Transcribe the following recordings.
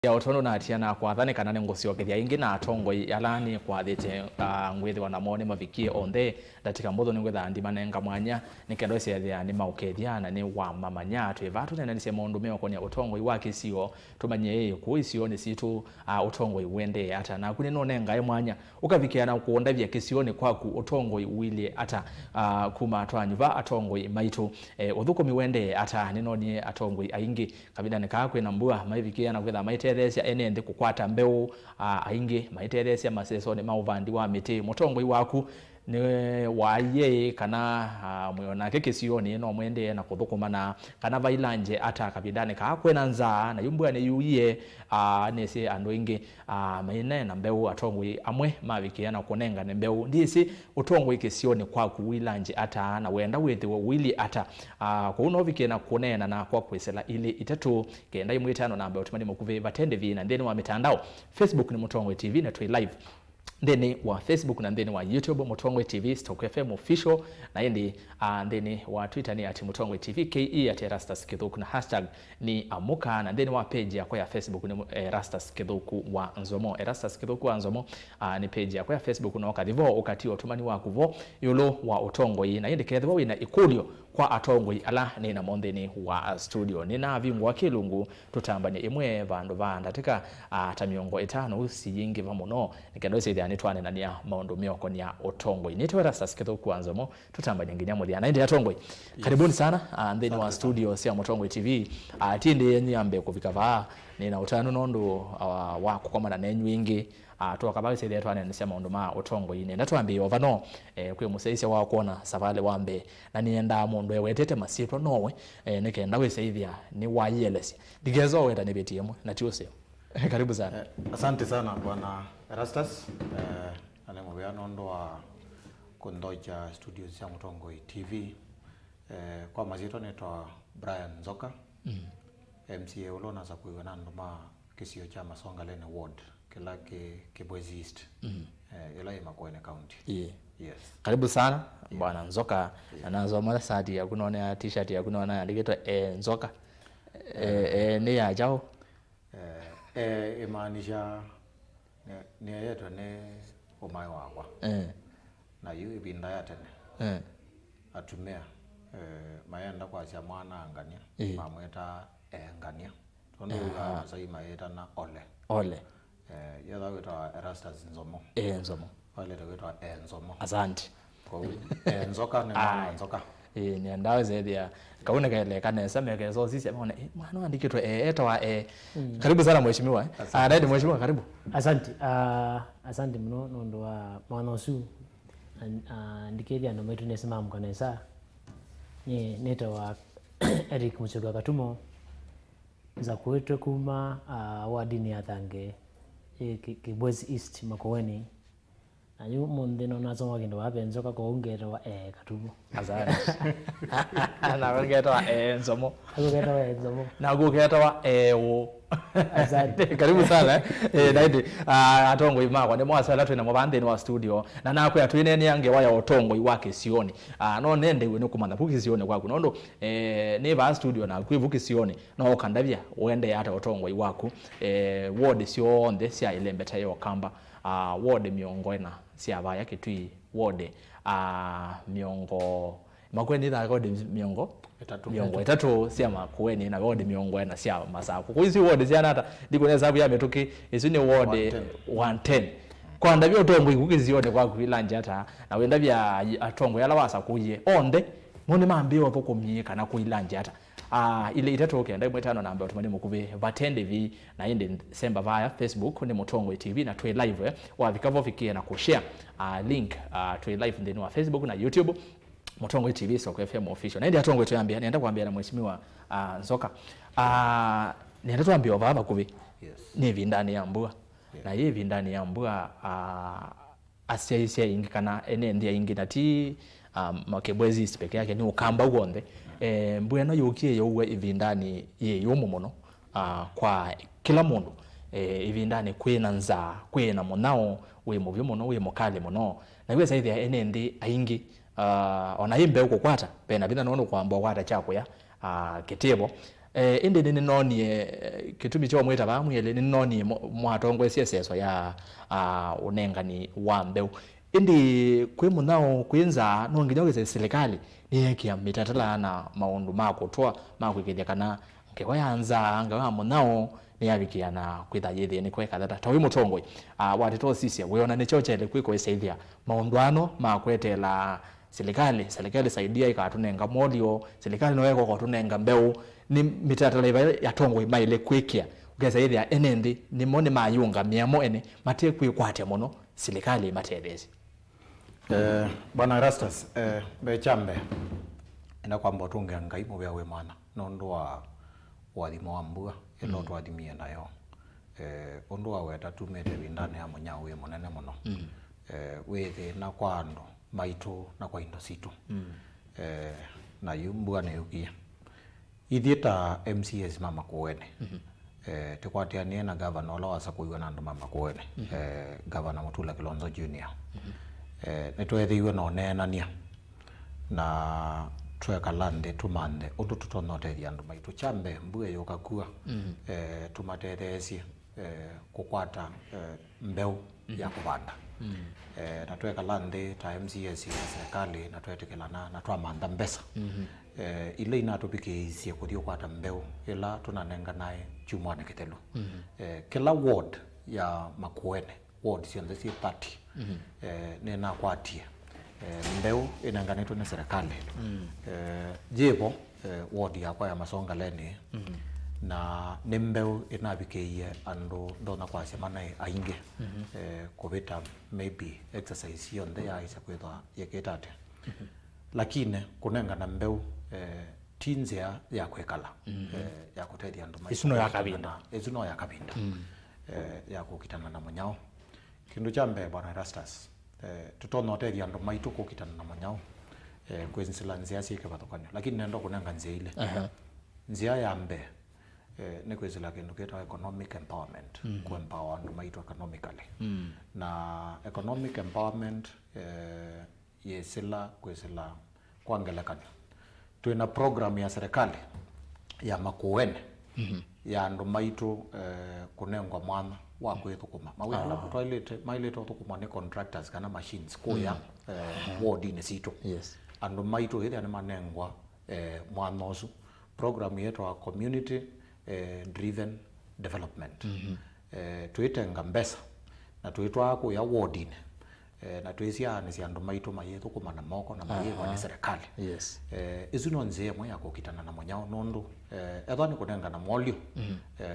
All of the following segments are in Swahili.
ya otono na atiana kwa thane kana ngosio kethia ingi na atongo yalani kwa thete ngwithi wana mone mavikie onde datika motho ningwetha ndima nenga mwanya nikendo cia ni maukethia na ni wa mamanya twivatu nene nise mundu meko ni Utongoi Wa Kisio tumanye ku isio ni situ Utongoi wende ata na kuni no nenga mwanya ukavikia na kuonda vya Kisio ni kwaku Utongoi wili ata kuma twanyuva Atongoi MAITU uthukumi wende ata nino ni Atongoi aingi kabida nikakwe na mbua maivikia na kwetha maite theresia enende kukwata mbeu aingi maitethesia masesoni mauvandi wa miti Mutongoi waku ni waye kana muyona kekesioni no mwende na kuthukuma kana vailanje ata kabidani kakwena nza na yumbwa ni yuye nese andu ingi maine na mbeu Atongoi amwe mavikia na kunenga ne mbeu ndisi Utongoi kesioni kwaku wilanje ata na wenda wethiwe wili ata kuno vikia na kunena na kwa kwesela ili itatu kenda imwitano na mbeu tumani mukuve vatende vina ndeni wa mitandao Facebook ni Mutongoi TV na twi live ndeni wa Facebook na ndeni wa YouTube Mutongoi TV Stock FM official na ndi ndeni wa Twitter ni @Mutongoi TV KE @Rastas Kithuku na hashtag ni amuka na ndeni wa page yako ya Facebook ni Rastas Kithuku wa Nzomo Rastas Kithuku wa Nzomo ni page yako ya Facebook na wakathivo ukatio tumani wa kuvo yulo wa Utongoi na ndi kethivo wina ikulio kwa Atongoi ala ni na mondeni wa studio nina vingu wa kilungu tutambanye imwe vandu vanda tika tamiongo etano usiyingi vamuno nikendo cia ni twane na nia maundu mioko ni ya Utongoi nitwe Rastas Kithuku wa Nzomo tutambanye nginya muthia na ndi Atongoi karibuni sana ndeni wa studio cia Mutongoi TV tindi nyambe kuvika va nina utano nondo wa kukomana nenyu ingi tuwakabali sile twane ni cia maundu ma Utongoi ni natwambi ovano kwi museisia wa kuona savale wambe na nienda mundu wetete masitwa nowe nikenda weseithia ni wayelesi digezo weta ni betiemo na tiose karibu sana asante sana bwana Rastas alemobea nondo wa kundoja studios ya Mutongoi TV kwa mazito netwa BRYAN NZOKA MCA ulona za kuiwana ndoma kisio cha MASONGALENI ward kila Kibwezi East ila Makueni County. Yes. Karibu sana bwana NZOKA anazo mara sadi ya kunaona t-shirt ya kunaona andikitwa NZOKA ni ya jao imaanisha ni yetu ni umai wakwa na yu ibinda ya tene atumia mayenda kwa cia mwana angania mamweta ngania tondo ya sai mayeta na ole yatha wetwa Rastas Nzomo Nzomo wale wetwa Nzomo asante kwa NZOKA ni mwana NZOKA ni ndawe zedia kauna kale kana sema kezo sisi ameona mwana andikitwa etwa karibu sana mheshimiwa ndio mheshimiwa karibu asante mno nondo wa mwana su ndikedia ndo maitu nesema mkanesa ni neta wa Eric Muchoka KATUMO za kwetu kuma wadini ya THANGE Kibwezi East Makueni na yu munde no nazo wagindo wa NZOKA ko ungera wa KATUMO asante na wangeta wa Nzomo agogeta wa Nzomo na gugeta wa wo asante karibu sana naidi Atongoi makwa ni mwasala twina mubandeni wa studio na nakwe atwine ni yange waya Utongoi Wa Kisioni no nende we no kumanda Kisioni kwaku nondo ni ba studio na kwivu Kisioni no kandavya wende ata Utongoi waku ward sio onde cia ilembeta yo kamba ward miongo ina cia baya kitui ward miongo Makueni da ward miongo itatu cia Makueni na ward miongo ina cia Masaku kuizi ward cia nata ndikone sabu ya metuki isini ward 110 kwa ndavya Utongoi Kukizione kwa kwilanja ata na wenda vya Atongoi ala wasa kuye onde mone mambiwa poko myika na kuilanja ata ile itatu kenda imwetano namba utumani mukuve vatende vi na inde semba via Facebook ni Mutongoi TV na twe live wa vikavo fikia na kushare link twe live ndeni wa Facebook na YouTube Mutongoi TV Stock FM official. Na ndi Atongoi tuyambia nienda kuambia na mheshimiwa NZOKA. Nienda tuambia baba kuvi. Ni vindani ya mbua. Na yeye vindani ya mbua asia ingi kana ene ndia ingi na ti Makibwezi peke yake ni ukamba ugonde. Mbua no yukie yowe ivindani ye yomo muno kwa kila mundu. Ivindani kwina nza kwina monao we muvyo muno we mukale muno. Na iwe saidi ene ndi aingi ona imbe uko kwata pena bina nono kwamba kwata chako ya kitebo indi ni nonie kitumi cho mwita ba mwele ni nonie mwatongwe sieseso ya unengani wa mbeu indi kwi munao kwinza nonginyogeze serikali niyekia mitatala na maundu mako twa makwikithia kana ngeko yanza ngawa munao niyabikia na kwitha yithi ni kweka thata tawi Mutongoi watito sisia wiona ni chochele kwiko isaithia maundwano makwetela serikali saidia ikatunenga molio serikali noeko kwa tunenga mbeu ni mitatala ya Tongoi maile kwikia ugeza yithi ya enendi ni mone mayunga miamo ene matie kwikwatia muno serikali matethesi. Bwana Erastus bechambe ina kwamba tunge ngai mu bya we mwana nondo wa thimo wa mbua elo twathimie nayo ondo wa weta tumete bindane ya munya we munene muno wethe na kwando maitu na kwa indo situ na yumbua na yukia ithieta MCS mama kuene tekwatianie na governor la wasa kuiwa na ndo mama kuene governor Mutula Kilonzo Junior nitwethiwe no nenania na tweka lande tumande undu tutonoteria andu maitu chambe mbue yokakua tumatethesie kukwata mbeu ya kubanda na tweka lande ta MCS ya serikali na twetekelana na twamanda mbesa ile inatupikiisie kuthio kwata mbeu ila tunanenga naye chumwane kitelu kila ward ya Makuene ward cionthe ci 30 nina kwatie mbeu inanganitwo na serikali jibo ward yakwa ya Masongaleni na ni mbeu inabikiie andu ndona kwa semana ainge kubita maybe exercise yonde ya isa kwitha yeketate lakini kunengana mbeu tinzia ya kwekala ya kutethia andu mai isuno ya kabinda ya kukitana na munyao kindu cha mbe Bwana Erastus tutonoteria andu maitu kukitana na munyao kwenzila nzia ciike bathukanio lakini nendo kunenga nzia ile nzia ya mbe ni kwenzila kindu kita economic empowerment ku empower andu maitu economically na economic empowerment yesila kwenzila kwangelekana tuina program ya serikali ya Makuene ya andu maitu kunengwa mwana wa kwithukuma mawela toilet mailete thukuma ni contractors kana machines kuya ward ni situ andu maitu hithi ni manengwa mwana osu program yetu wa community driven development tuitenga mbesa na tuitwa ku ya ward ni na twisia ni andu maitu mayithukuma na moko na mayego ni serikali izuno nzie mwe ya kukitana na munyao nondu ethani kunenga na molio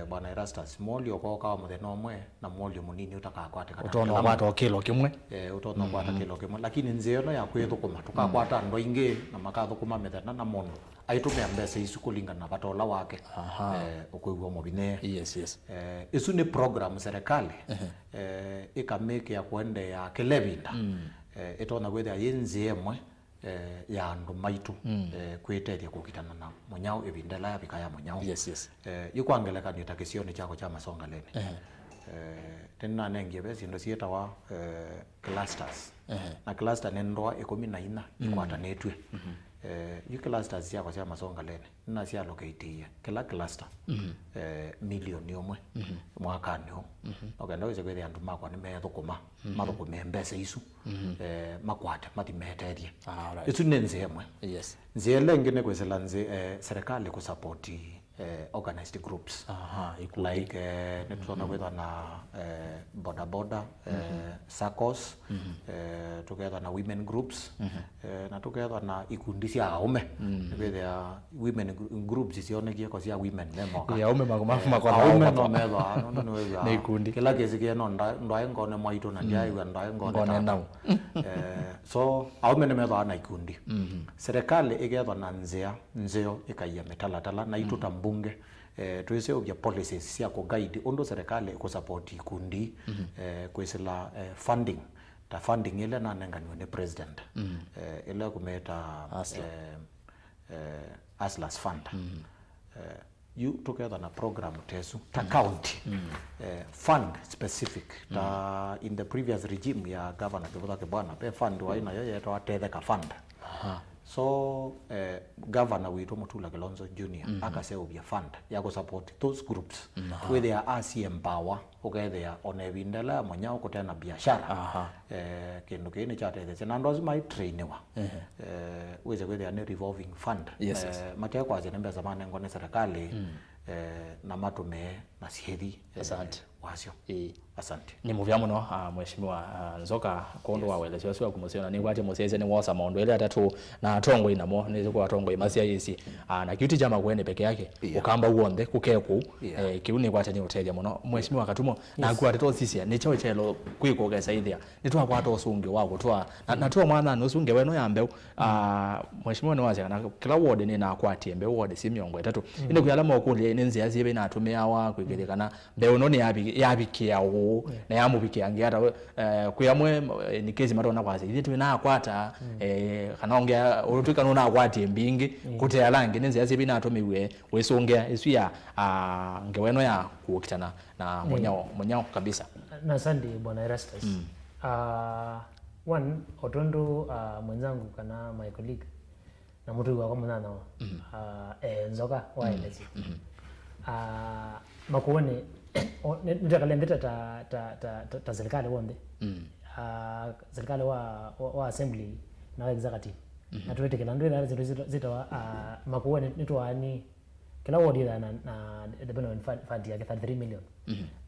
Bwana Erastus molio kwa kawa muthena omwe na molio munini utakakwatika utono kwata kilo kimwe utono kwata kilo kimwe lakini nzie no ya kwithukuma tukakwata ndo ingi na makathukuma methena na mondo aitumia mbesa isu kulingana na batola wake ukuigwa mobine isu ni program serikali ikameke ya kwende ya kelebinda itona gwetha yenzie mwe ya andu maitu kwitethia kukitana na munyao ibindela ya bikaya munyao yukwangelekania ta kisioni chako cha Masongaleni tena nengie besi ndo sieta wa clusters na cluster nendwa 14 ikwatanetwe yu clusters yako cha Masongaleni na sia locate kila cluster milioni omwe mwakani ho okenda wese kwethe andu makwa ni methukuma mathukuma mbesa isu makwate matimeterie isu nenze emwe nzie lengi ne kwesela nze serikali ku support organized groups like netuna kwetha na boda SACCOs together na women groups na together na ikundi cia aume kwetha women groups cionekie ko cia women nemoka ya aume makwa aume no metha no wega na ikundi kila kesi kieno ndwae ngone maitu na ndiaiwa ndwae ngone nao so aume ne metha na ikundi serikali igetha na nzeo ikaiya metalatala na ituta bunge tuise obya policies cia ku guide ondo serikali ku support ikundi kwesela funding ta funding ile na nenganwa ni president ile kumeta Aslas fund you together na program tesu ta county fund specific ta in the previous regime ya governor Kibwana pe fund wa ina yoye to atetheka fund So governor witu Mutula Kilonzo Junior akase ubia fund ya ku support those groups where they are empower okay on ebindela manyao kutena biashara kindu kini chatete na ndozi mai trainewa weze where they revolving fund matia kwa zenembe zamane ngone serikali na matume na sihedi wasio asante ni muvya muno mheshimiwa Nzoka kondo wa wele sio kumusiona ni waje museze ni wosa maondo ile atatu na Tongoi namo nizo kwa Tongoi masia yisi na kiuti jama kwene peke yake ukamba uonde kukeku kiuni kwa tani hotel muno mheshimiwa Katumo na kwa teto sisi ni chao chelo kwiko gesa ithia ni twa kwa to sungi wako twa na twa mwana no sungi weno yambe mheshimiwa ni waje na kila ward ni na kwatie mbe ward si miongo itatu ine kuyalama okuli ni nzi yazibe na atumia wa kwigirikana mbe uno ni yabikia na yamubikia ngiata kuyamwe ni kezi marona kwazi ili tuwe na akwata kana ongea urutuka nona akwati mbingi kute yalange nenze yazibi na atomiwe wesongea isuya ngeweno ya kuokitana na monyao kabisa na sandi bwana Erastus one otondo mwenzangu kana my colleague na mtu wa kama nana Nzoka wa elezi makuone nitakalendeta ta serikali wonde serikali wa assembly na executive na tuwete kila ndio zita makuone nitwani kila wodi na development fund ya 33 million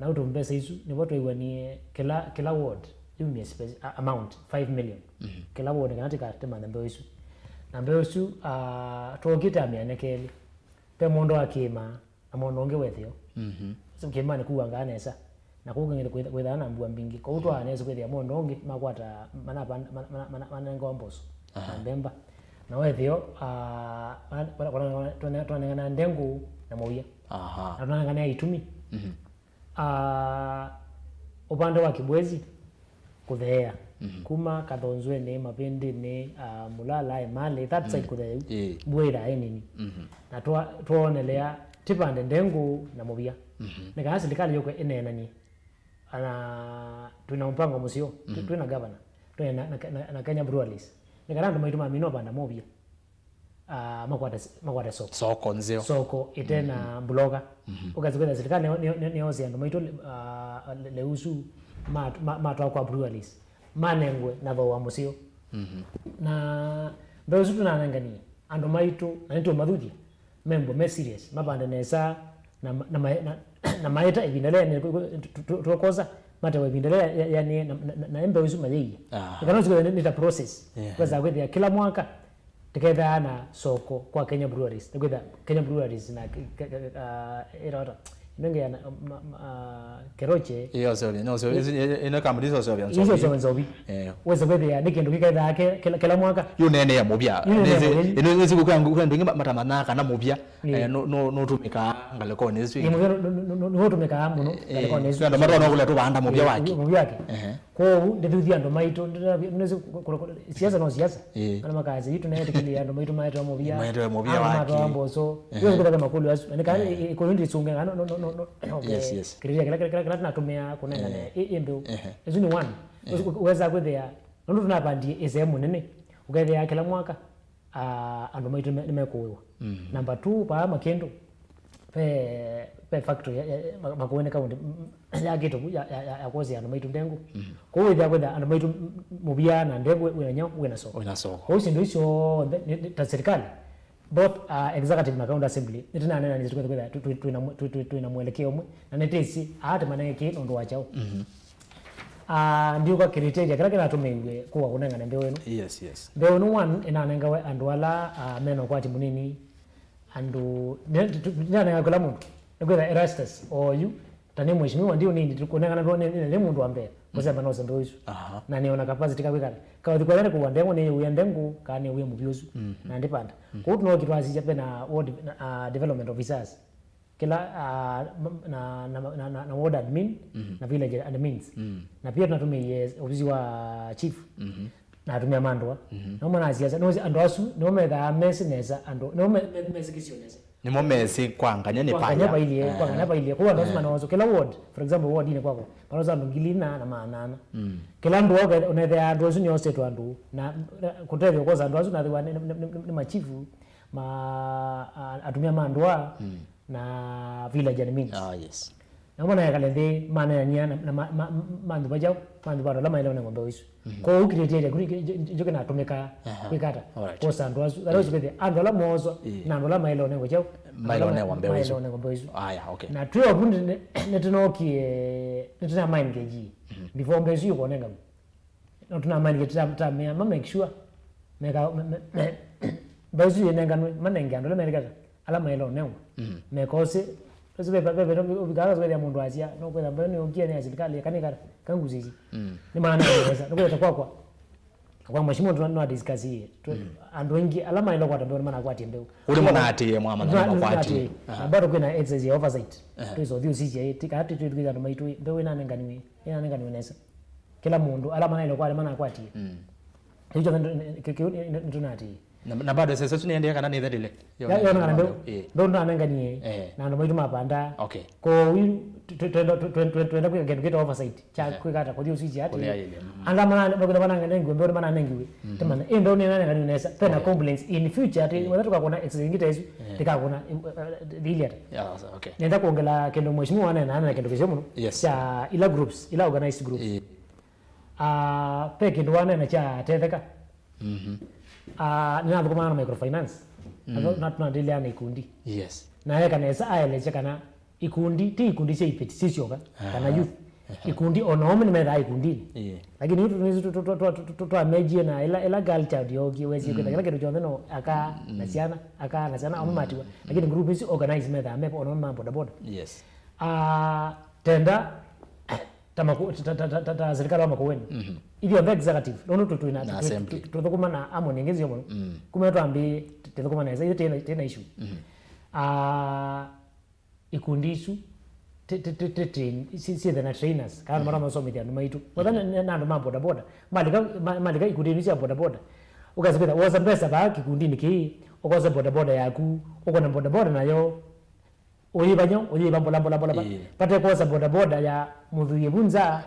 na utumbesa hizo ni watu iwanie kila ward yumi amount 5 million kila ward kanatika tema na mbeo hizo na mbeo hizo tuokita mianekeli pe mondo akima amondo ngewethio so kemane kuanga anesa na kugengele kwethana mbua mbingi ko utwa anesa kwethia mondo ngi makwata mana ngomboso na mbemba na wethio twanengana ndengu na moya na twanengana itumi upande wa Kibwezi kuthea kuma Kathonzwe ne Mapende ne Mulala Emale that side kuthea bwira AENI na tuonelea tipande ndengu na mobia nika serikali yoko enenani ana tuna mpango musio tuna governor tuna na Kenya Breweries nika ndo maituma mino banda mobia makwata soko nzio soko itena bloga ukazikwenda serikali ni ozi ndo maito leusu ma kwa Breweries manengwe na bawa musio na ndozo tunanangani ando maito na nito madhudia membo me serious mabanda nesa na maita ibindelea tukoza mata ibindelea yani na embe wizu mayi ikanozo nita process kwa kwenda kila mwaka tiketha na soko kwa Kenya Breweries tiketha Kenya Breweries na era nenge na keroche iyo sorry no so ina kambizo sorry hizo zobi weza kwenda nikendo kiketha kila mwaka yunene ya mobia nezi kukangu kwenda matamanaka na mobia no tumika ngaleko nezi no tumika muno ngaleko nezi ndo marona kule tu banda mobia wake ko ndithuthia ndo maito nezi siasa no siasa kana makazi yitu nayo tikilia ndo maito mobia wake mboso yo kutaka makulu asu nika ko ndi tsunga no yes kiria kila tunatumia kunenga ne imbe ezu ni one weza kwethia ndo tunapandie ezemu nene ukethia kila mwaka ando maito nimekuwa number 2 pa makendo pe factory makuone kaunti ya kitu ya kozi ando maito ndengu ko wethia kwethia ando maito mubia na ndengu wena soko ko sindo hicho ta serikali both executive na county assembly nitina nena ni kwethia tuina mwelekeo mwe na netesi hata maneke ndo wachao ndio kwa kiriteja kila tumewe kwa kunenga ndio wenu yes ndio no one inanenga we andwala meno kwati munini andu nyanenga kula muntu ngwetha Erastus or you tani mheshimiwa ndio nini tukunenga na ndio muntu ambe kwa bano ndo hizo na niona capacity kakwikana kwa thikwale kwa ndengo ni uyendengu kani uye mubiozu na ndipanda kwa hiyo tunokitwazi jape na ward development officers kila na ward admin na village admins na pia tunatumia ofisi wa chief na tumia mandwa no mwana siasa no ando asu no mega mesinesa ando no mesikisio nesa ni momesi kwanganya ni kwanganya pa ile kwa lazima na wazo kila ward for example ward ine kwako paroza ndungilina na maanana kila ndo unethe andu acio nyose tu andu na kutethio kwa andu acio na ni machifu atumia mandwa na village admins yes na mbona yakale maana ya nyana na mandu bajao mandu bado la maelewa ngombe wisu kwa ukirete joke na tumeka kwikata kwa sandu azu lalo sipete ando la mozo na ando la maelewa ngo chao maelewa ngombe wisu okay na tuyo bunde netinoki netuna mind keji before mbezu yuko nenga na tuna mind keji ta make sure meka bazu yenenga manenga ando la maelewa ala maelewa nengo mekose Sasa bebe ubigara zwe ya mundu azia no kwenda mbele ukie ni serikali kanika kangu zizi ni maana sasa no kwenda kwa mashimo tuna discuss hii and wengi alama ile kwa tambe maana kwa tembeo uli mwana ati mwa kwa ati na bado kuna exercise oversight tuzo dio sisi tika ati tu kwa MAITU ndio ina nengani nesa kila mundu alama ile kwa maana kwa ati hicho ndio tunati na bado sasa tunaendelea kana ni dhadile yo na ndo ananganie na ndo MAITU mapanda okay ko twenda kwa get oversight cha kwikata kwa usiji ati anga mana bakuna bana ngengi ndo mana nengi temana ndo ni nani ngani nesa tena complaints in future ati watu kwa kuna exercise ngita hizo tika kuna dilia okay nenda kuongela kendo mheshimiwa na kendo kesho cha ila groups ila organized groups peke ndo wana cha tetheka nina kwa microfinance na tunaendelea na ikundi yes na yeye kanaweza aeleze kana ikundi ti ikundi cha ipeti sisi yoga kana youth ikundi onomo ni mera ikundi lakini hitu tu ameje na ila girl child yogi wezi kwenda kila kitu chonde no aka nasiana amatiwa lakini group is organize mera amepo onomo mambo da boda yes tenda tamako serikali wa makoweni hivyo the executive no tutokuma na amoni ngezi yomo kuma tuambi tutokuma na hizo tena issue ikundi isu si the trainers kana mara masomo ya MAITU wadana na ndo boda boda malika ikundi ni ya boda boda ukazipita waza pesa ba kikundi niki ukoza boda boda yaku uko na boda boda nayo oyiba mbola pate koza boda boda ya mudhuye bunza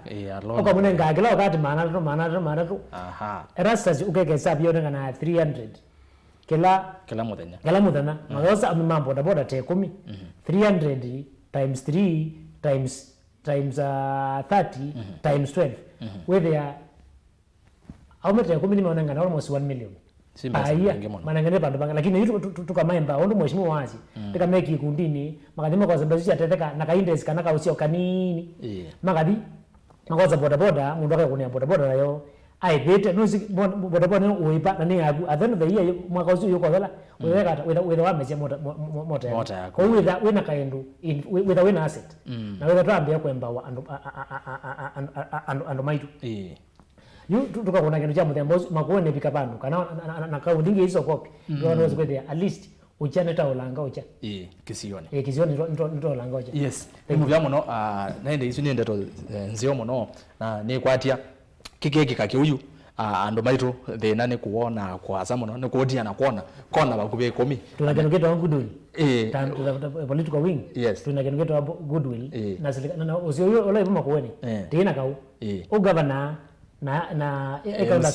uko munenga agila wakati maana tu erastas ukeke sabi yona na 300 kila muthenya magoza mambo boda boda te 10 300 times 3 times 30 times 12 whether ya au mete 10 ni maana ngana almost 1 million manangane bandu banga lakini hitu tukamemba ondo mheshimiwa wazi tukameki kundini makadima kwa sababu sisi ateteka na kaindes kana ka usio kanini makadi makoza boda boda mundu akakunia boda boda nayo aibete no boda boda no uipa na ni agu adhano the year mwaka usio yuko dala whether wa meje mota ko whether kaendu whether wena asset na whether tuambia kwemba ando MAITU tukakuona kintu cha muthemba makuone bikapano kana na kaudingi hizo copy ndio ndio kwete at least uchane ta ulanga ucha kisione ndo ulanga ucha yes muvya muno naende isu ni ndeto nzio muno na ni kwatia kikeki kakiuyu ando MAITU thina ni kuona kwa samuno ni kuodia na kuona kona bakube 10 tunakenuketa goodwill political wing tunakenuketa goodwill na usio ole makuone tena kau o governor na ekaunda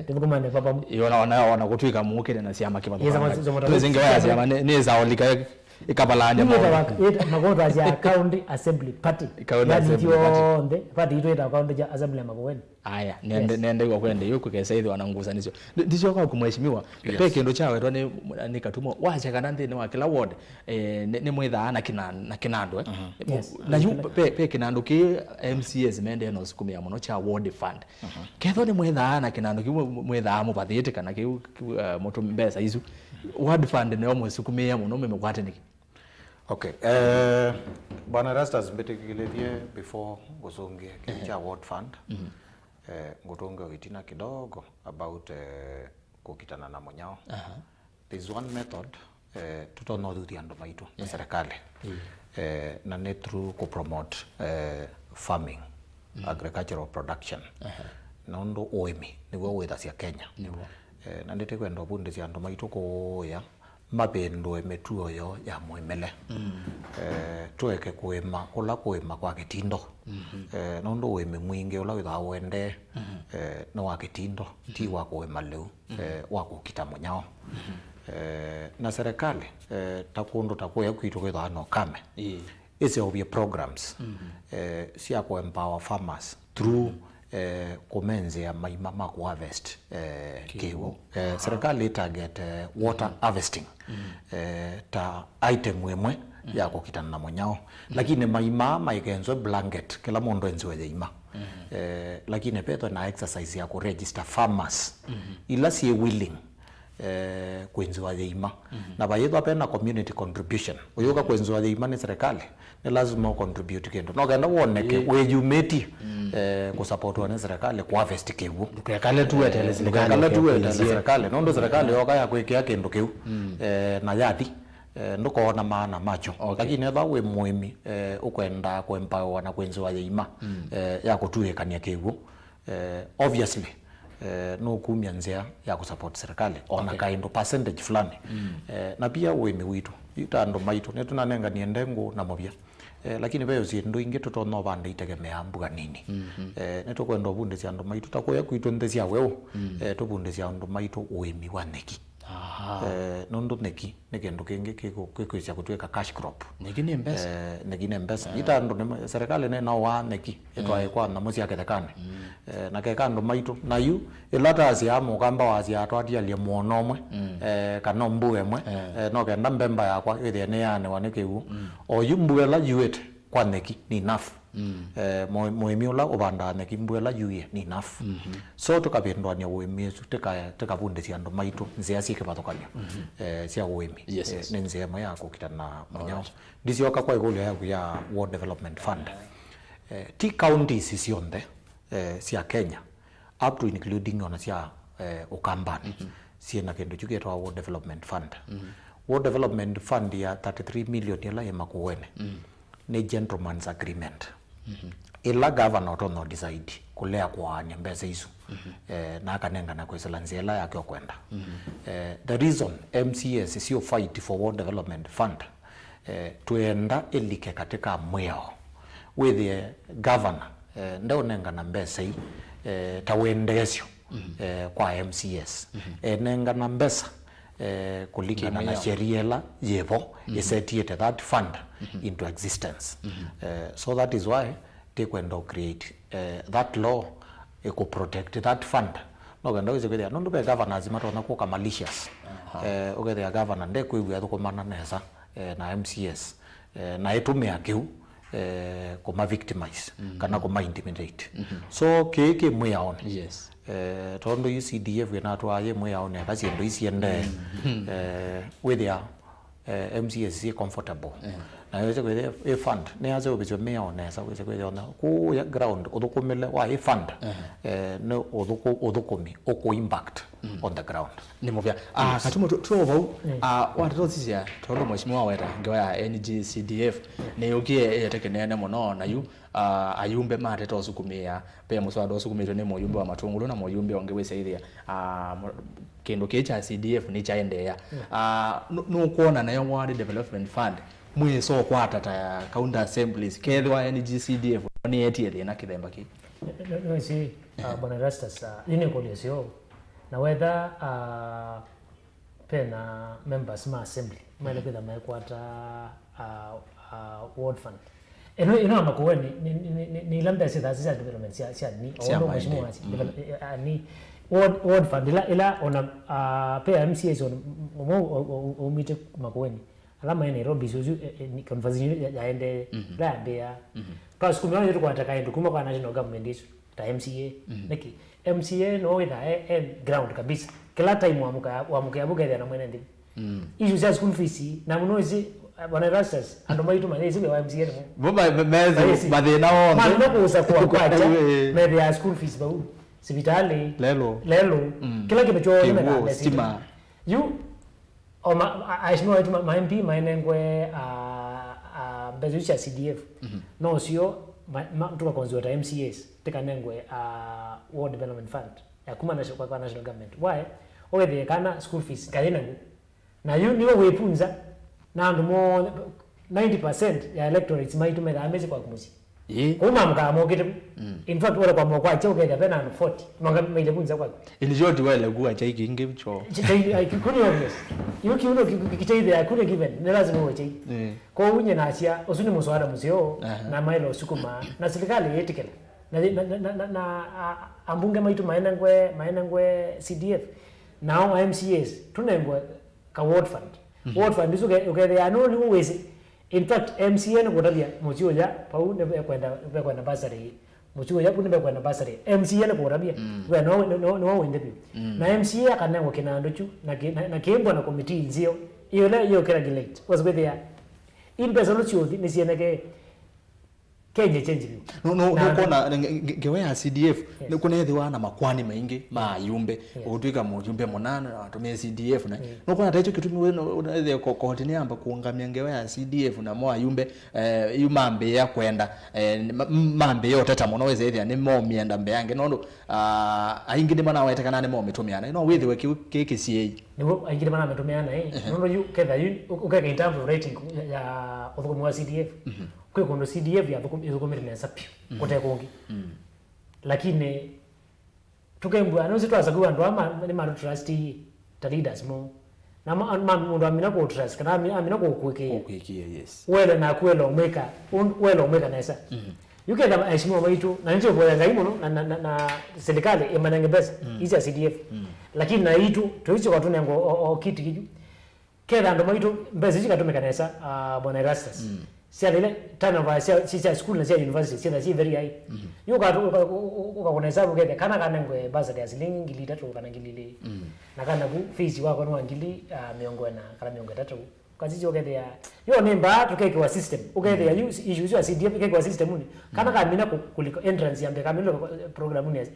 tukumane papa yona kutwika mukire na siama kibaba tuzinge waya siama neza olika ikabalanya magondo ya account assembly party party ito ita account ya assembly magoweni aya nende kwa kwende yuko kesa hizo wananguza nizo ndicho kwa kumheshimiwa peke ndo chawe ndo ni KATUMO wacha kana ndine wa kila ward ni mwitha na kinando na yu pe kinando ki MCS mende no sikumia muno cha ward fund ketho ni mwitha na kinando ki mwitha mu bathite kana ki mutu mbesa hizo ward fund ne omo sikumia muno memekwate niki okay bana rastas betekilethie before gosonge kicha ward fund ngotonga witina kidogo about kukitana na monyao there's one method tutonodhuthi ando MAITU na serikali na ne through ko promote farming agricultural production na ndo oimi niwe wetha cia Kenya na ndite kwenda bunde cia ando MAITU ko ya mapendo metuo yo ya mwemele tuweke kuema ula kuema kwa kitindo nondo weme mwingi ula witha wende no wa kitindo ti wa kuema leu wa kukita munyao na serikali takundu takuya kwitu kwitha no kame ise obie programs sia ku empower farmers through komenze ya maima ma ku harvest kiwo serikali target water harvesting ta item wemwe ya kukitana na munyao lakini maima maigenzo blanket kila mundu enziwe ima lakini peto na exercise ya ku register farmers ila si willing kwenziwa ima na bayedo apena community contribution uyoka kwenziwa ima ni serikali ni lazima contribute kendo no ganda woneke wejumeti kusupportwa na serikali kwa harvest kivu kale tuwe tele serikali nondo serikali yoka ya kwekea kendo kivu na yati ndoko na maana macho lakini eba we muimi ukwenda kwempower na kwenziwa ima ya kutuhekania kivu obviously no kumya nzia ya kusupport serikali ona kaindo percentage fulani na pia wemi witu itando maitu netunanenga niendengo na mobya lakini beyo zindu ingi tutono bande itegemea mbuga nini netukwenda bunde cia ndo maitu takoya kwitu ndezia wewe tubunde cia ndo maitu wemi waneki nondo neki negendo kenge kiko kutweka cash crop negine mbesa itando serikali ne na wa neki etwa kwa na musi aketekane na kekando maitu na yu ilata asiamo kamba wazi atwatia lie muonomwe kana mbuemwe no kenda mbemba yakwa ithia ne yane wanekewu o yumbu la yuet kwa neki ni enough moemiola obanda neki mbuela yuye ni enough so tukapendwania wemiesu teka bunde cia ndo maitu nzia ciike bathokania cia wemi nenzia ma yako kitana munyao ndisioka kwa igulu ya World Development Fund ti counties cionthe cia Kenya up to including ona cia Ukambani ciena kendo chugetwa World Development Fund World Development Fund ya 33 million ila emakuwene ni gentleman's agreement ila governor tono decide kulea kwa nyembeze hizo na akanenga na kwesela nzela yake okwenda the reason MCS sio fight for World Development Fund tuenda elike katika mweo with the governor ndio nenga na mbesa hii tawendesyo kwa MCS nenga na mbesa kulingana na sheria la yevo isetiete that fund into existence so that is why they kwenda create that law to protect that fund no ganda wize kwethia no be governors matona ko malicious ogethia governor nde kwigwa thukumana nesa na MCS na itumia kiu kuma victimize kana kuma intimidate so keke mweaone tondo UCDF na twaye mweaone kasi ndo isiende with their MCS is comfortable na yote kwethia a fund ne azo bizo mweaone sa kweze kwethia ona ku ground odukumile wa a fund no odukumi oko impact on the ground ni movya katumo tuovau watotisia tondo mheshimiwa weta ngewa ya NGCDF ne yokie yetekenene muno na yu ayumbe matete osukumia pe muswado osukumito ne moyumbe wa matungulu na moyumbe ongeweseithia kendo kecha CDF ni chaendeya no kuona na World Development Fund mwiso kwatata ya counter assemblies kedwa NGCDF ni etiele na kithemba ki no si bwana Rastas ine kolesio na whether pena members ma assembly mele kwenda maekwata ward fund eno makuweni ni lambda sasa development sia ni ono mheshimiwa ni ward fund ila ona pe MCS on omite makuweni alama ene Nairobi suzu ni conversation yaende la bia pas kumyo yetu kwa takaendo kuma kwa national government isu ta MCA neki MCA no with ground kabisa kila time wamuka yabuga na mwene ndi issue za school fees na mnozi bwana Rastas ando maitu manezi wa MCA bomba mezi badena on mano kusa kwa kwacha maybe ya school fees bau sibitali lelo kila kitu cho na stima you aishimo wetu ma MP mainengwe bezusha CDF no sio tuka konzwa ta MCS tekanengwe World Development Fund ya kuma na kwa national government why owe kana school fees kalina na yu niwe wepunza na andu mo 90% ya electorates maitu mega amezi kwa kumusi kuma mkamo kitu in fact wala kwa mwa cha ukenda pena andu 40 mwanga meile punza kwa in short wale gua cha kingi mcho kuni obvious yuki uno kitaide akune given ni lazima uwe chai kwa unye na asia usuni muswada musio na mailo sukuma na serikali yetikela na ambunge maitu maenangwe CDF now MCAs tunengwe ka ward fund izo ukede anoni uweze in fact MCA no kutabia musio ya pau ne kwenda basari musio ya pune kwenda basari MCA no kutabia we no wende bi na MCA akanengo kinando chu na kembo na committee nzio iyo kera delete was with there in person chu ni sieneke Kenya change no kona ngewe ya CDF ni kuna yethi wana makwani maingi ma yumbe utwika mu yumbe monana atumie CDF na no kona tacho kitumi unaweza kokontini amba kuungamia ngewe ya CDF na mo yumbe yumambe ya kwenda mambe yo tata mono weze yethi ni mo mienda mbe yange no aingine mana wetekana ni mo mitumiana no withi we KKCA niwo aingine mana mitumiana no yu ketha yu ukeka in terms of rating ya othukumu wa CDF kwa kondo CDF ya thukumiri na sapio kote kongi lakini tukembwa no sitwaza kwa ndo ama ni ma trustee ta leaders mo na mundu amina ko trust kana amina ko kuikia yes wele na kwelo umeka nesa yuke da heshima maitu na nje kwa ngai muno na serikali emanenge besa hizi ya CDF lakini na itu tuicho kwa tunengo kiti kiju keda ndo maitu mbezi chikatumika nesa bwana Erastus sia ile turnover sia school na sia university sia si very high yuka kuna hesabu kete kana ngwe basa ya shilingi ngili 3 kana ngili na kana ku fees wako no ngili miongo na kana miongo 3 kazi jo kete ya yo nemba tukeke wa system ukete ya issue ya CDF keke wa system ni kana kamina kuliko entrance ya kamina program ya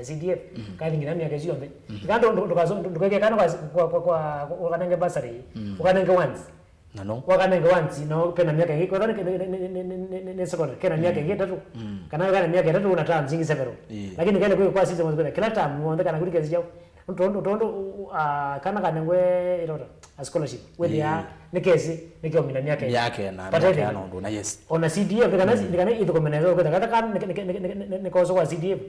CDF kana ngina mia kesho mbe kando ndokeke kana kwa kana nge basari kana nge once no wakanenge wanzi no pena miaka hii kwa ne secondary kana miaka hii tatu kana miaka tatu unataka mzingi 7 lakini kale kwa sisi mwanzo kila time muombe kana kulika zijao ntondo kana ngwe ilota a scholarship with ya nikesi nikio mina miaka yake na ndo na yes ona CDF kana ito komenezo kwa kana nikozo kwa CDF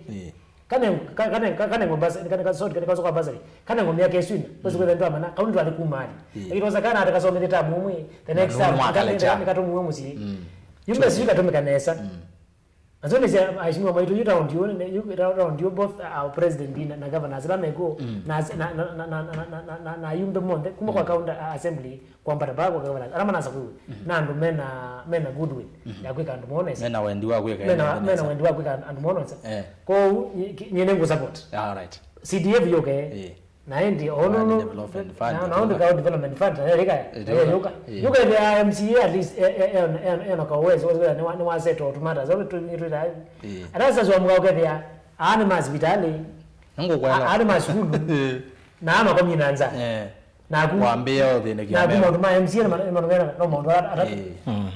kana ngobasa kana sort kana kwa basari kana ngomia keswina basi kwa ndo amana kaunti alikumali lakini waza kana atakasomete tamu mwe the next time kana nikatomuwe musi yumbe sika tumika nesa azoni sia aishimwa maitu round you both our president na governor zalame go na yumbe monde kuma kwa kaunti assembly kwamba baba kwa governor alama nasa kuwe na ndo mena goodwill ya kweka ndo muone mena wendi wa kweka mena wendi wa kweka ndo muone ko nyenengo support all right CDF yoke na ndi ono na ndo ka development fund yuka the MCA at least ka uwezo ni waseto automata zote tunirida arasa zo mwa kwa animals vitali ngo kwa animals hudu na ama kwa minanza na kuambia yote ni na kuma tuma MCA na manongena no mondo ara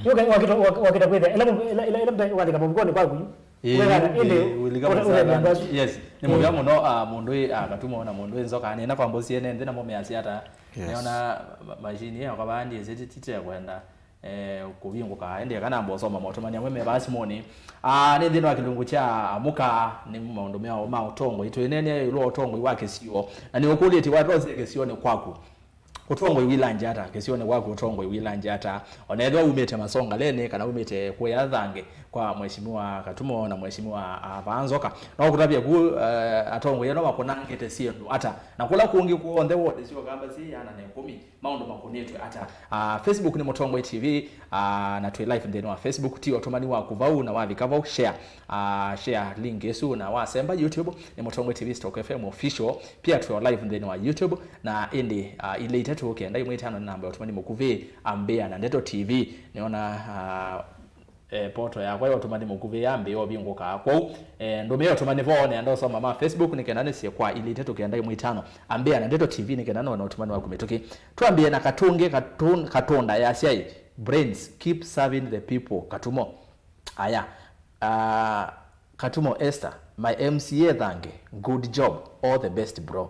yuka wakita kwenda ila wali kama mkoni kwa kuyu yes ni muga muno mundu akatuma na mundu NZOKA nena kwa mbosi ene ndena mo measi ata neona machine ya kwabandi ezititite kwenda kubinguka ende kana mbosoma moto manya mweme basi moni ni ndino akilungu cha amuka ni maundu meo ma Utongoi itu enene ilo Utongoi Wa Kisio na ni okuliti watu Kisio ni kwaku Utongoi wilanje ata Kisio ni kwaku Utongoi wilanje ata onedwa umete MASONGALENI kana umete kwa THANGE kwa mheshimiwa KATUMO na mheshimiwa NZOKA na okutabia ku Atongoi yano makonangete sio ata na kula kuungi ku on the word sio kamba si ana ne 10 maundu makonetu ata Facebook ni Utongoi TV na tu live ndeno wa Facebook ti otomani wa kuvau na wavi kavau share link yesu na wa semba YouTube ni Utongoi TV Stock FM official pia tu live ndeno wa YouTube na indi ile itatu okenda imwe tano namba otomani mukuve ambea na ndeto TV niona poto ya kwa hiyo otomani mukuve yambe yo binguka kwa ndomeo otomani vone ndo soma ma Facebook nikenane sie kwa ile itatu kenda imwe tano ambea na ndeto TV nikenane na otomani wa kumetoki tuambie na katonda ya siai brains keep serving the people KATUMO aya KATUMO Esther my MCA THANGE good job all the best bro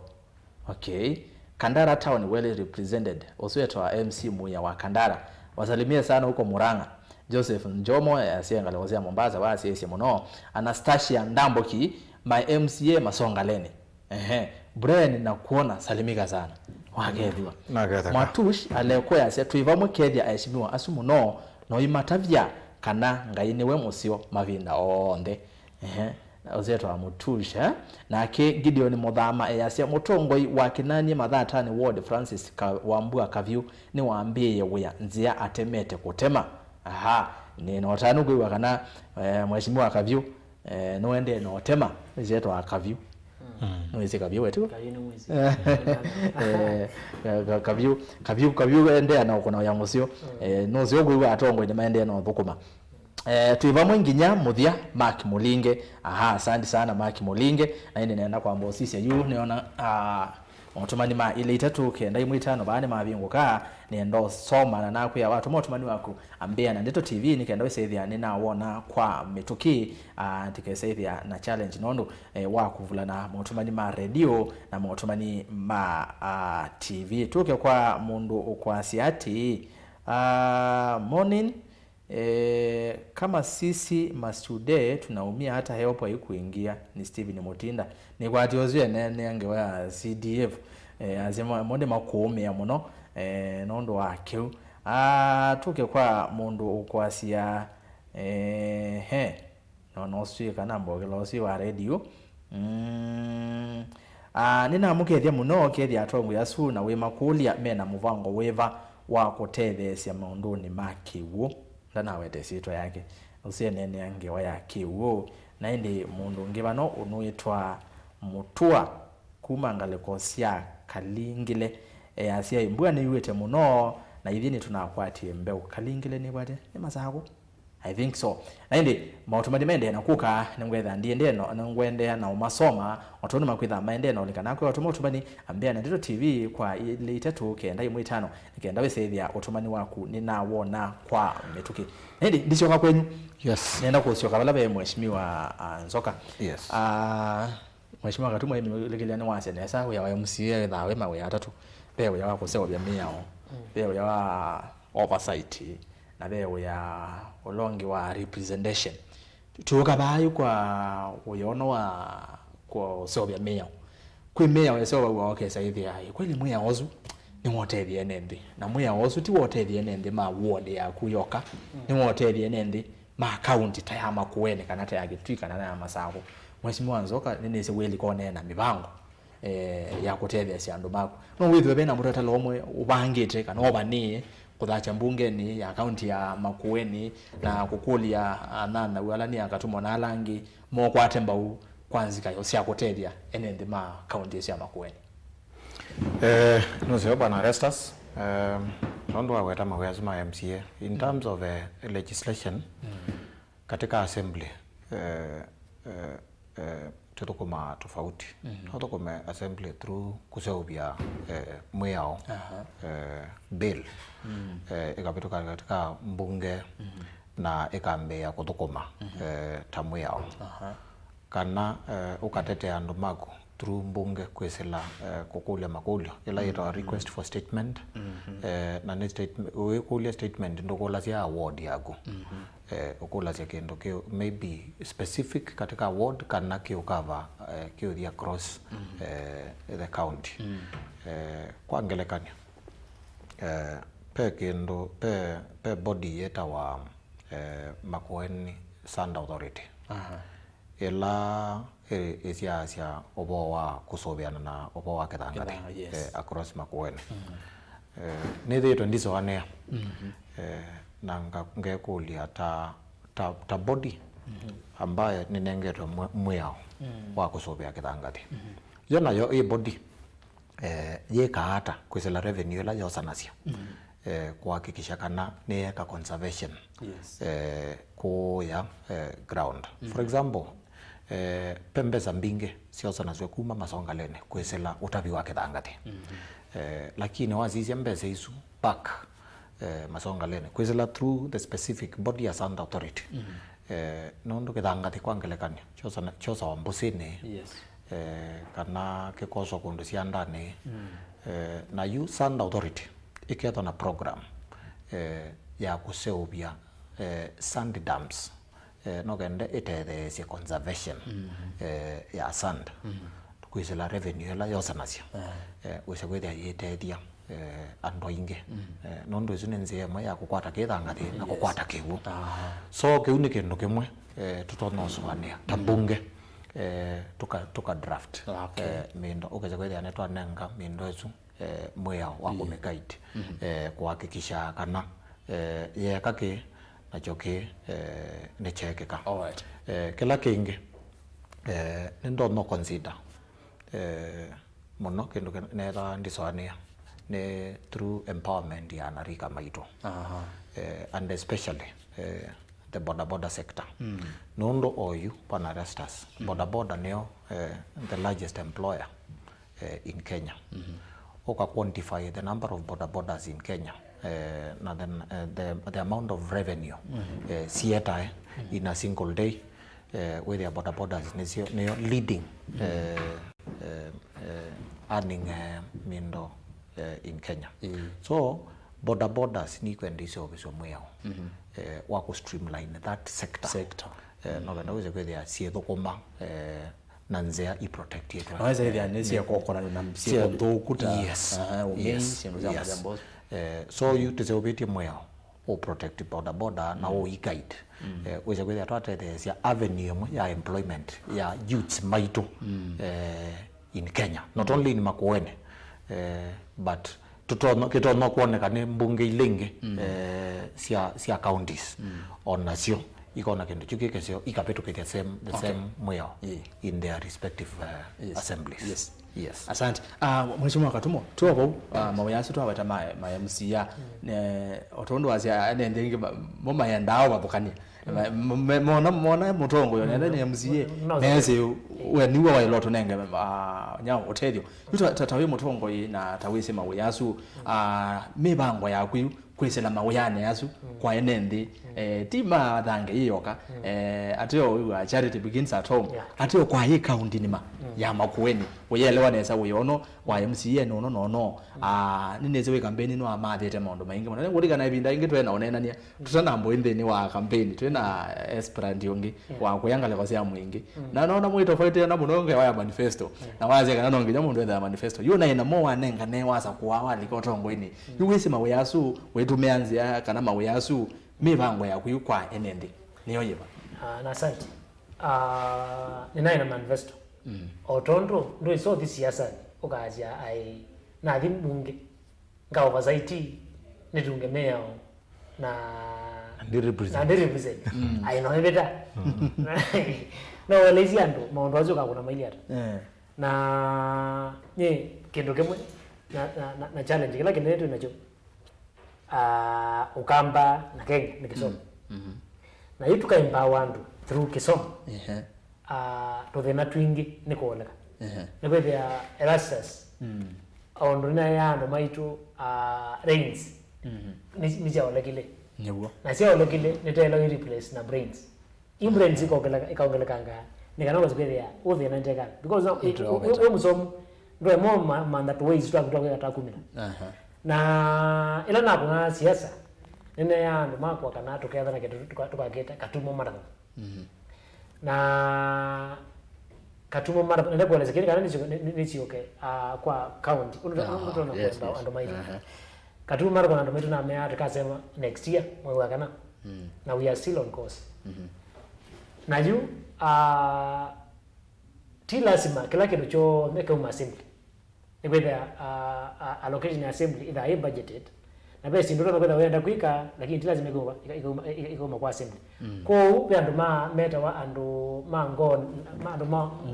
okay Kandara town well represented. Oswetwa MC Muya wa Kandara. Wasalimie sana huko Murang'a. Joseph Njomo asiyenga lewazia Mombasa wa asiye muno. Anastasia Ndamboki my MCA Masongaleni. Bryan na kuona salimika sana. Wagethwa. Matush alekuwa ase tuivamwe kethia aheshimiwa asumuno no imatavya kana ngaine we musio mavinda onde. Ozetwa Mutush na ke Gideon Muthama yasia Utongoi wa Kinani Mathatani Ward Francis Wambua Kavyu ni waambie wea nzia atemete kutema. Ni notanu gwe kana mheshimiwa Kavyu noende notema Ozetwa Kavyu. Mwezi Kavyu wetu Kavyu ende na uko na ya musio no zio gwe atongwe ni maende no thukuma. Tuivamwe nginya muthia Mark Mulinge. Asante sana Mark Mulinge na ine nenda kwa mbosisi yu niona otumani ma ile itatu kenda imwe itano bane mabinguka nendo soma na kuya watu motumani wako ambia na Ndeto TV nikenda wesethia nina wona kwa mituki tikesethia na challenge nondo wa kuvulana motumani ma radio na motumani ma TV tuke kwa mundu kwa siati morning. Kama sisi mastude tunaumia hata help haikuingia ni Steven Mutinda ni kwa tiozwe nene angewa CDF azema monde makuumia muno nondo wake tuke kwa mundu ukwasia no swika nambo gelosi wa radio nina mukethia muno kethia atongo yasu na we makulia mena muvango weva wa kutethesia maunduni makiwo ndana wete sito yake usienene angewa yake wo na indi mundu ngibano unuitwa Mutua kumangalekosia Kalingile asia imbua ni yuete muno na ithini tunakwatie mbeu Kalingile ni bwate ni masago I think so na indi mautumadi mende na kuka ngwetha ndiende no ngwende na umasoma watonu makwitha maende no likana kwa autumani ambia na Ndeto TV kwa ile itatu kenda imwe itano nikenda wesethia utumani waku ninawona kwa mituki indi ndichoka kwenyu. Yes, nenda kusioka bala mheshimiwa NZOKA. Yes, mheshimiwa Katumo legelia ni wase nesa ya MCA thawe mawe atatu bewe ya kusewa bya miao bewe ya oversight na bewe ya ulongi wa representation tuka bayu kwa uyono wa kwa sobya miao kwi miao eso wa okay saithi ai kweli mwe ozu ni motethie nende na mwe ozu ti wotethie nende ma ward ya kuyoka ni motethie nende ma county tayama kuene kana tayage twika na ya masako mheshimiwa NZOKA nene se weli kone na mibango ya kutethia siandu mako no withwe bena mutata lomwe ubangite kana obani kuthacha mbungeni ya kaunti ya Makueni na kukulia nana walani ya Katumo na alangi mo kwatemba u kwanzika yo sia kutethia enende ma kaunti ya Makueni. No sio bana Restas nondo aweta mawezima MCA in terms of legislation katika assembly tutukuma tofauti tutukuma assembly through kuseubia mweao bill ikapituka katika mbunge na ikambea kutukuma tamweao kana ukatete andu maku through mbunge kwesela kukulia makulio ila ita request for statement na ne statement kukulia statement ndokola sia award yako ukula sia kendo ke maybe specific katika award kana ke ukava ke the across the county kwa ngelekanya pe kendo pe body yeta wa Makueni Sand Authority ela isia obo wa kusobiana na obo wa Kithangati across Makueni nithiitwe ndizo anea na ngekulia ta body ambaye ninengetwe mweao wa kusobia Kithangati yona yo e body ye kaata kwisela revenue la yosanasia kuhakikisha kana niyeka conservation kuya ground for example pembeza mbinge siosa nazwe kuma Masongaleni kwesela utabi wa Kithangati lakini wazizi mbeze isu back Masongaleni kwesela through the specific body ya Sand Authority nondo Kithangati kwangelekani chosa wambusini kana kikoso kundu cia ndani na yu Sand Authority iketha na program ya kuseubia sand dams no gende itetheesie conservation ya sand kwisila revenue la yosanasya wese kwithia yitethia andu aingi nondu icu ni nzia imwe ya kukwata kithangathi na kukwata kiwu so kiu ni kindu kimwe tutonosoania tambunge tuka draft mindo ukeze kwithia netwa nenga mindo icu mwea wa kumekaiti kuhakikisha kana yekaki nachoki nechekeka kila kingi nindo no consider muno kindu nera ndisoania ne through empowerment ya narika maitu and especially the border sector nondo oyu pana restas border neo the largest employer in Kenya oka quantify the number of borders in Kenya na then the amount of revenue sieta in a single day with the borders neo leading earning mindo in Kenya so borders ni kwendisho bisomweo wa ku streamline that sector no ganda uze kwethia siethukuma nanzea I protect yetu naweza hivi anesi ya kokona na msio thukuta yes so you tizobiti mweo o protect border na o guide uze kwethia twatethesia avenue ya employment ya youths maitu in Kenya not only in Makueni but kitono kuoneka ni mbunge ilingi sia counties onasio ikona kindu chukikesio ikapetuke the same mweo in their respective assemblies. Yes. Asante. Mheshimiwa Katumo, tuwa mawayasu tuwa weta MCA otondo wazia ndengi moma yandao wabukani mona mutongo yonenda ni MCA neze weniwa wa iloto nenge nyao otedio tatawe mutongo na tawese mawayasu mibango ya kwesela mawayane yasu kwa enendi tima thange iyoka atio charity begins at home atio kwa hii county nima ya Makueni uyelewa nesa uyono wa MCA no nineze we campaign no amathete maundu maingi mona ngurika na ibinda ingi twena onenania tutana mbo indeni wa campaign twena esperant yongi wa kuyangala kwa sia mwingi na naona mwito fight na munonge wa manifesto na wazi kana nonge nyamundu wetha manifesto yuna ina mo wanenga ne wasa kuwa wali ko tongo ini yuwese mawayasu wetumeanzia kana mawayasu mibango ya kuyukwa enendi niyo yeba na asante ninaina manifesto otondo ndo iso thisiasa ukaja ai na thimbunge nga oversight nitunge meo na represent ai no ebeta no lazy ando maondo azuka kuna maili ata na nye kindu kimwe na challenge kila kindu yetu inacho ukamba na Kenya ni kisomo na yitu ka empower wandu through kisomo to the natwingi nikuoneka nikwethia Erastus ondo na yando maitu brains ni jaolekile nyebuo na sia olekile nitelo replace na brains brains ikaongelekanga nikana kwethia uthi na njega because we musomo ndo mo manda to ways to kutoka hata 10 na ila na kuna siasa nene yando makwa kana tuketha na kitu tukageta katumo marathon na katumo marathon ndio kueleza kile kana nichioke kwa county unaona kwamba ando maili katumo marathon ando maitu na mea tukasema next year mwezi wa kana na we are still on course na juu tilasima kila kitu cho meka assembly ni kwenda allocation assembly either budgeted na basi ndio tunakwenda wenda kuika lakini lazima iko kwa assembly kwa upe ando meta wa ando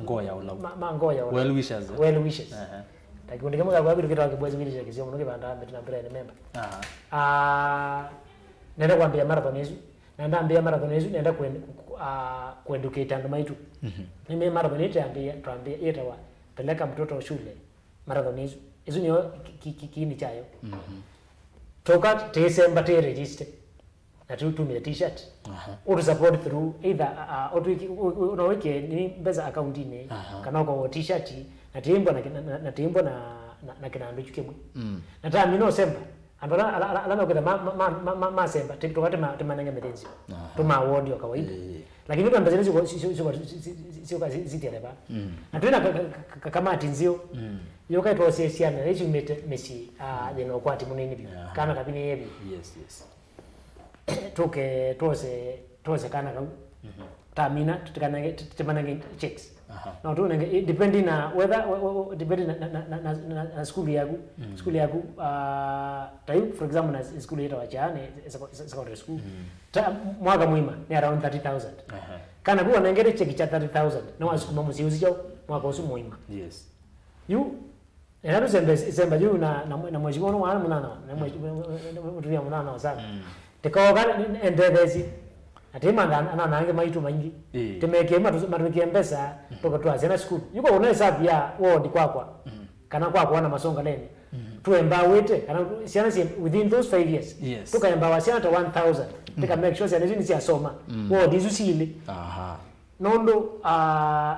ngoya well wishes takikundi kama kwa bitu kitu kibwezi vile kizio mnoge banda na mbele ni member nenda kuambia marathon hizo nenda kueducate ando maitu mimi marathon yetu tuambia itawa peleka mtoto shule marathon hizo ni kiini chayo toka December te register na tutumia t-shirt or support through either unaweke ni pesa account ni kana kwa t-shirt na timbo na na kinandu chukimwe na time no semba ambara alama kwa ma semba tukate temanenge metenzi tuma award wa kawaida lakini kwa mbazeni sio zitiareba na tena kama tinzio yoka to sesiana rechi mesi deno kwati munini bi kana kabini yebi yes toke tose kana ka tamina tukanange temanenge checks na tu depending na whether depending na school yagu time for example na school yetu wachane secondary school mwaka mwima ni around 30,000 kana kwa nangere check cha 30,000 na wasukuma musiuzi chao mwaka usu mwima yes you ero semba you na mwezi mmoja mwana mnana na mwezi mtu ya mnana sana tekaoga endedezi atima nange maitu mangi temeke matumike mpesa toka tuazena school yuko unaweza pia wodi kwakwa kana kwakwa na Masongaleni tuemba wete kana siana within those 5 years tukaemba wasiana to 1,000 tika make sure siana hizi asoma wodi hizo sili nondo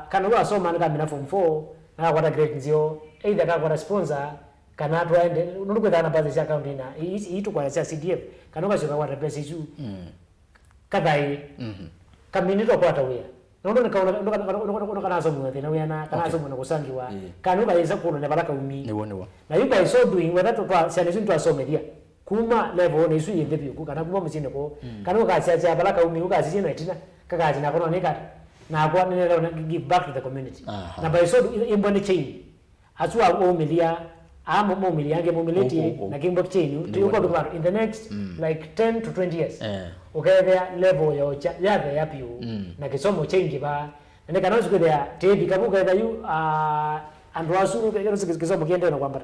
kana wa soma nika mina form 4 na kwa grade nzio either ka kwa sponsor kana tuende nondo kwa na base account ina hii tu kwa CDF kana kwa sio kwa pesa hizo kadai kamini to kwata wea nondo nikaona kana somo na wea na kana somo na kusangiwa kana bayeza kuno ne baraka umi na you guys so doing whether to kwa siana hizo tuasomeria kuma level ne isu yende biku kana kuma msine ko kana ka sia baraka umi ka sisi na tina kaka jina kono ne kata na kwa ne give back to the community na by so imbone chain asua o media amo momili yange momileti na kimbo chain to go to in the next like 10 to 20 years okay there level ya there yapi na kisomo change ba na kana usiku there tebi kabuka there you and wasu kero kisomo kiende na kwamba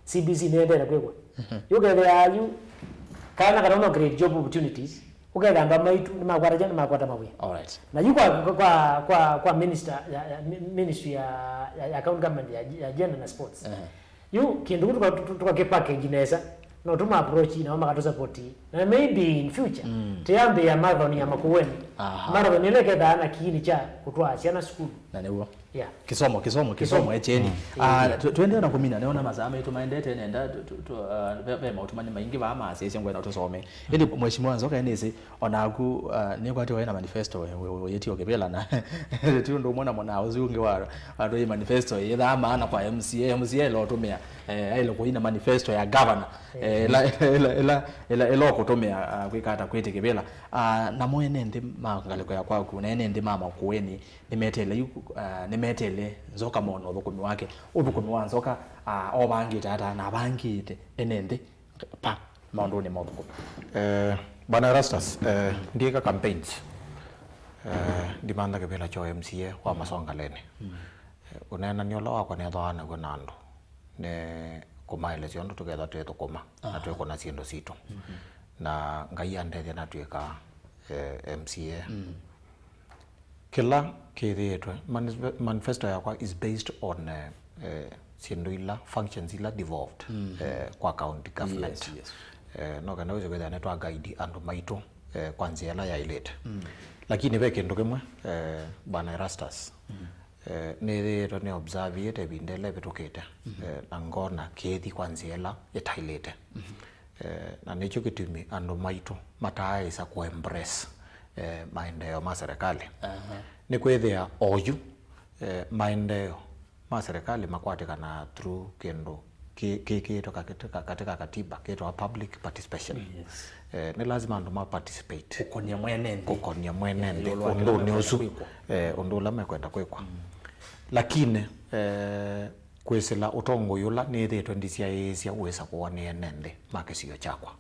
CBC niende na kwekwa you get there you kana no great job opportunities ukenda amba maitu ni makwata jana makwata mawe alright na yuko kwa ministry ya account government ya gender na sports you kindu tuka package inesa no tuma approach na mama katosa support na maybe in future tiambe ya marathon ya makuweni marathon ile keda na kiini cha kutwa asiana school na newo yeah kisomo echeni twende na kumina naona mazama yetu maendete nenda be mautumani maingi ba ama sisi ngwena tusome ili mheshimiwa Nzoka enisi onaku ni kwati waina manifesto yeti okebela na tu ndo mona uzunge wa ado manifesto yetha maana kwa MCA lo tumia ile kuina manifesto ya governor ela kutumia kwikata kwete kebela na moyene ndi mangaliko ya kwaku na ene ndi mama kuweni nimetele Nzoka mono obukumi wake obukumi wa Nzoka obangite ata na bangite enende pa maondoni mabuko bana Rastas ndieka campaigns dimanda kebela cho MCA wa Masongaleni unena nyola wako ne thana gonando ne kuma election together to koma na tweko na siendo sito na ngai ande na tweka MCA kila kiretwe manifesto yakwa is based on siendoila functions ila devolved kwa county government no kana uzo kwenda netwa guide and MAITU kwanza yala ya ilete lakini veke ndo kemwe bana Rastas ne ne observe yete bindele betokete na ngona kethi kwanza yala yetailete na nicho kitumi and MAITU mataa isa ku embrace maendeleo ma serikali ni kwethia oyu maendeleo ma serikali makwatikana through kendo kito katika katiba kito public participation ni lazima ndo ma participate ukonia mwenende ondo ni usu ondo la mekwenda kwekwa lakini kwesela utongo yula ni thitwe ndisia yesia uweza kuone nende makesio chakwa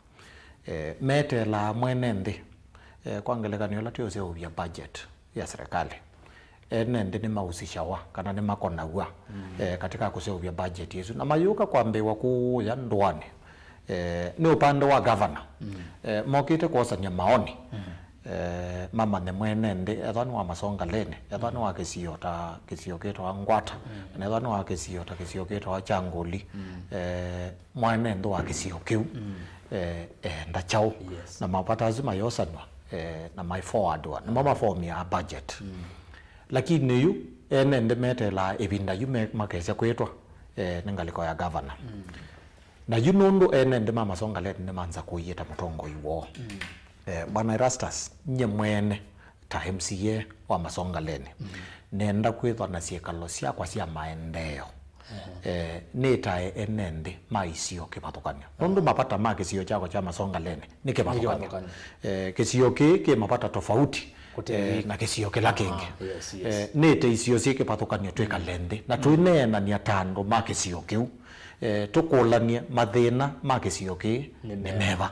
mete la mwenende kwangelekana yola tyo seo ya budget ya serikali nende ni mahusishawa kana ni makonawa katika kuseo vya budget yesu na mayuka kwambewa ku ya ndwane ni upande wa governor mokite kusanya maoni mama ne mwenende ethanu wa Masongaleni ethanu wa Kisio keto Ngwata na ethanu wa Kisio keto Changoli mwenende wa Kisio kiu ndachao na mapata azima yosanwa na my forward one na mama form ya budget lakini yu nende metela ebinda yu makesha kwetwa nengaliko ya governor na yunondo ene ndima masongaleni nemanza kuyeta Utongoi wo bwana Erastus nye mwene ta MCA wa Masongaleni nenda kwithwa na ciekalo cia kwa cia maendeleo netae enende maisio kipathukania nondu mapata ma kisio chako cha Masongaleni ni kipathukania kisio ki mapata tofauti na kisio kila kingi nete isio cia kipathukania twikalende na twinena ni atando ma kisio kiu tukulania mathina ma kisio ki ni meva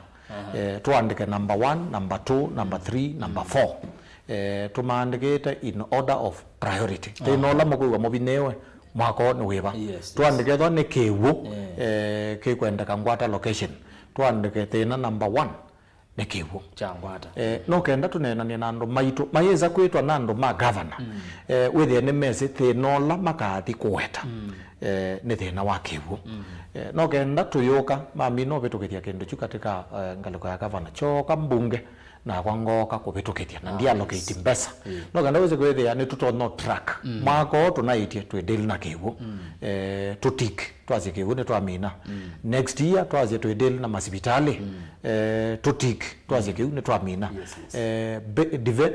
tuandike number 1 number 2 number 3 number 4 tumaandikite in order of priority tinola mukuwa mubinewe mwako ni wiba tuandike tho ni kiwu kikwenda kangwata location tuandike thina number 1 ni kiwu changwata no kenda tunenania na andu maitu mayeza kwitwa na andu ma governor withie ni mesi thinola makathi kuweta ni thina wa kiwu no kenda tuyuka mami no bitukithia kindu chu katika ngaliko ya governor choka mbunge na kwangoka kubitukithia na ndia allocate mbesa no kenda weze kwithia ni tutono track mwako tunaitie twe deal na kiwu tutik twazi kiwu ni twamina next year twazi twe deal na masibitali tutik twazi kiwu ni twamina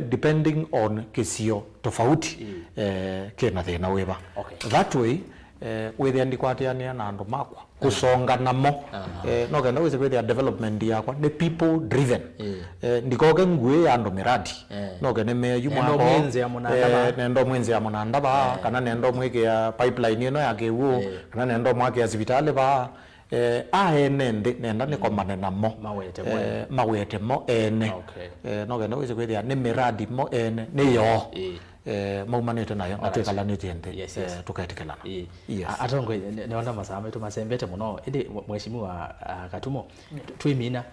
depending on kisio tofauti kina thina wiba that way withia ndikwatiania na andu makwa kusonga namo no kenda weze kwithia development yakwa ni people driven ndikoge ngui ya andu miradi no kenda me yumwa nendo mwenze ya munandaba kana nendo mweke ya pipeline ino ya kiwu kana nendo mwake ya hospitali ba AENI nenda ni komane namo mawete mo ene no kenda weze kwithia ni miradi mo ene ni yo maumanite nayo atwikalanite ende tukaitikilana atongo neona masama tu masembete muno indi mheshimiwa Katumo twimina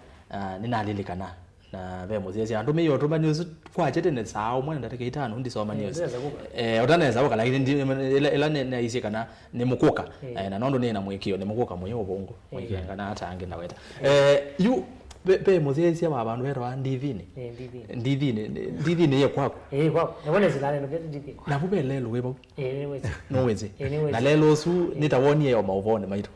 ninalilikana na ve muzezi andu meyo to news kwa chete ne sawo mwana ndateke itano ndi soma news utaneza woka lakini ndi ela ne isikana ni mukuka na nondo ne na mwikio ni mukuka mwenye ubongo mwikenga na atange na weta you be muzezi aba bantu bero ndivini ye kwako kwako nabone zilale no ndivini na bube lelo webo weze no weze na lelo su nitawoni yo mauvone maitu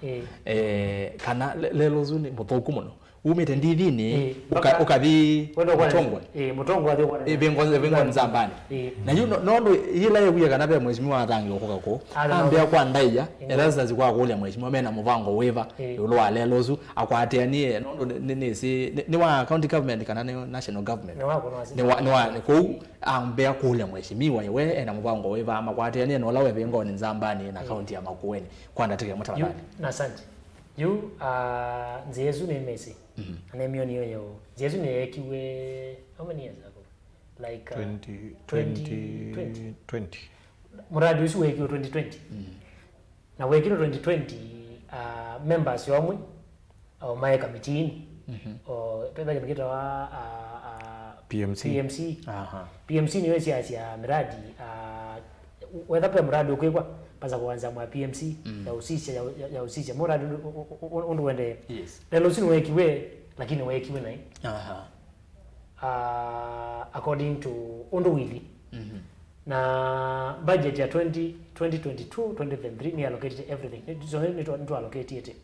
kana lelo su ni muthuku muno umite ndivini ukathi mutongwa bengo nzambani na you nondo ila yebuye kana be mheshimiwa athange okoko ambia kwa ndaija Erastus kwa kule mheshimiwa mena muvango weva yulo alelo su akwatianie nondo ni wa county government kana ni national government ni wa ko ambia kule mheshimiwa yewe ena muvango weva amakwatianie no lawe bengo nzambani na county ya Makueni kwa ndatike mutabani na asante you nzezu ni mesi anemioni yoyo nzezu ni ekiwe how many years ago like 2020 muradi usu weki 2020 na weki 2020 members yomwe au mae committee o peba kimekita wa PMC PMC ni wesi ya miradi whether pe muradi ukwekwa paza kuanza mwa PMC ya usisha muradi undu wende lelo sinu wekiwe lakini wekiwe nai according to undu wili na budget ya 2022 2023 ni allocated everything so need to allocate it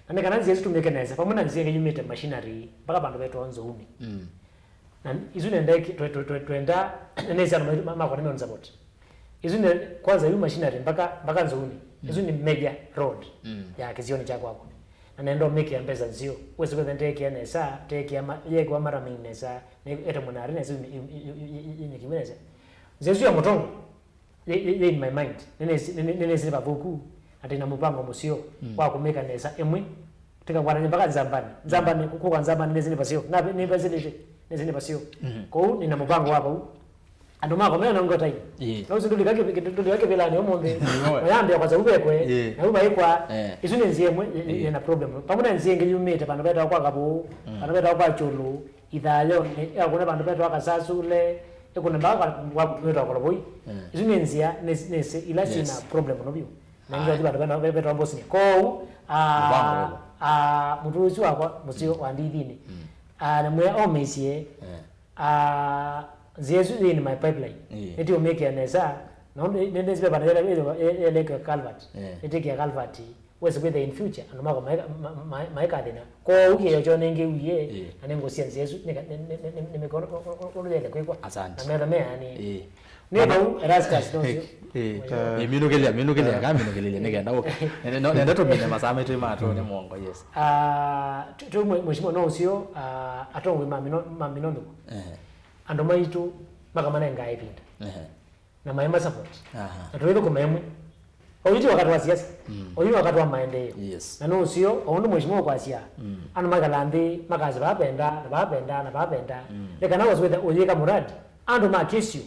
na kana nzi yetu mekanisa pamoja nzi yake yumete machinery mpaka bantu betu onzo umi na izune ndeke twenda neza mako nime on support izune kwanza yu machinery mpaka nzouni izune major road ya kizioni chako hapo na nendo make mpesa nzio wese kwenda ndeke nesa take ya yego mara mingi nesa eta munari nesa yenye kimeneza zezu ya motongo in my mind nene siba boku atina mupango musio kwa kumeka nesa emwe tika kwa mpaka Nzambani kwa Nzambani nene basio na ni basile nene basio kwa nina mupango hapo ando mako mena ngo tai na uzo ndulike bila ni omombe yambe kwa sababu ekwe na uba ikwa izune nziemwe ina problem pamoja nzienge yumete bantu beta kwa kabu bantu beta kwa chulu idhayo yakuna bantu beta wakasasule ekuna baka wa kutumira kwa boy izune nzia nese ilasi na problem no bio na ndio bantu beta wa bosi ko mutuzi wako musio wa ndivini na mwe omesie zezu in my pipeline ndio make anesa no nende sibe bana eleke calvert eteke ya calvert wese kwethe in future anoma ko maika dina ko uki yo jone ngi uye anengo sianze yesu nimekona ulele kwekwa asante na mera yani Neno Erastus no minukelia kaminokelia nigenda uko nenda to bine masame to mato ne mongo yes to mwishimo no usio atongwe maminondo ando maitu makamana ngai pinda na maema support atowele kumemwe oyiti wakati wa siasa oyiti wakati wa maendeleo yes na no usio ondo mwishimo kwa sia ano magalambi makazi bapenda leka nawo zwetha oyeka muradi ando makisio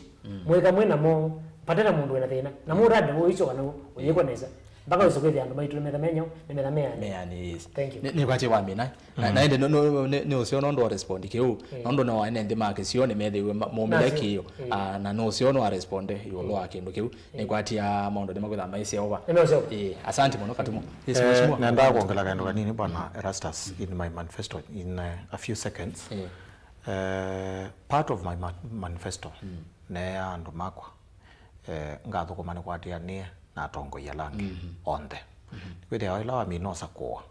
mweka mwena mo patana mundu wena thina na muradi wo icho kana oyekwa neza mpaka usokethi andu maitu methamenya yes thank you ni kwache wa mina na ende no usio no respond kiu ndo no ene ndi makisio ni methiwe momile kiyo na no usio no respond yo lo akindu kiu ni kwatia mondo ni magutha maisi over asante muno Katumo yes mheshimiwa na nda kuongela kandu kanini bwana Erastus in my manifesto in a few seconds part of my manifesto ne andu makwa ngathukumane kwatia ni na tongo ya langi onde kwete aila wa mino sakwa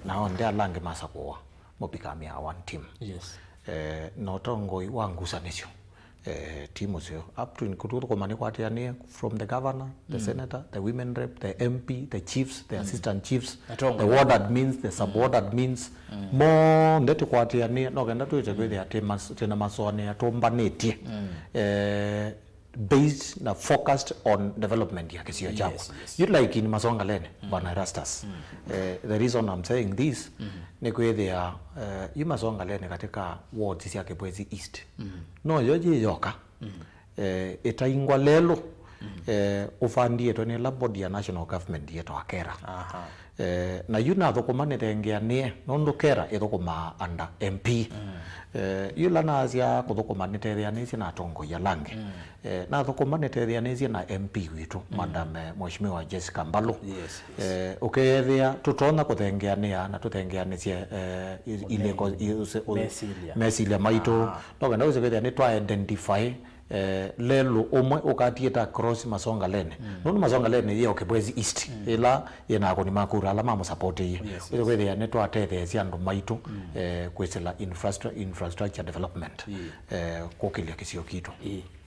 na onde alange masakwa mopikamia one team yes no tongo wa ngusanisho team usio up to include kumane kwatia ni from the governor the senator the women rep the MP the chiefs the assistant chiefs the ward admins the sub ward admins mo ndeti kwatia ni no kenda tuite kwete atemas tena masone atombanetie based na focused on development ya Kisio chako you like in Masongaleni bwana Erastus the reason I'm saying this ni kwethia you Masongaleni katika wards ya Kibwezi East no yoje yoka itaingwa lelo ufandie to ni labodi ya national government yeto akera na yuna thokomane tengea nie nondo kera ethokoma under MP yulana azia kuthokomane tethia nisi na tongo ya lange na thokomane tethia nisi na MP witu madam mheshimiwa Jessica Mbalo ukethia tutona kuthengea nia na tuthengea nisi ile mesilia maitu no kana uzekethia ni twa identify lelo omwe ukatieta cross Masongaleni nono Masongaleni ye Kibwezi East ila yena ko ni makura ala mamo support ye kwethe ya netwa tete cia ndo maitu kwesela infrastructure development kokilia Kisio kitu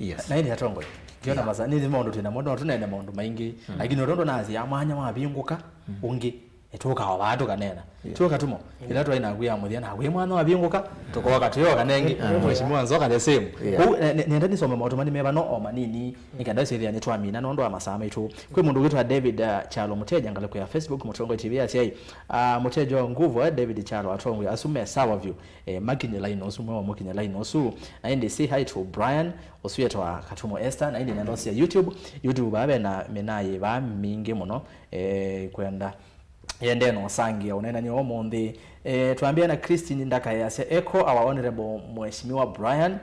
yes na ile yatongo kiona masa ni mondo tena mondo tunaenda mondo maingi lakini rondo nazi ya mwanya mabinguka ungi etuka wabatu kanena tuka Katumo ila tu ina kuya muthia na gwe mwana wabinguka tukoka tuyoka nengi mheshimiwa NZOKA the same ku nenda ni some moto mani meba no o manini nikanda seria ni twamina nondo amasama itu kwe mundu witwa David Chalo Muteja ngale ku ya Facebook Mutongo TV asia Muteja nguvu David Chalo atongo asume sawa view makinye line osu mwa makinye line osu na indi say hi to Bryan osuyetwa Katumo Esther na indi nendo sia YouTube babe na menaye ba mingi muno kwenda yende no sangia unena ni omonde tuambia na Christine ndaka yase echo our honorable mheshimiwa Bryan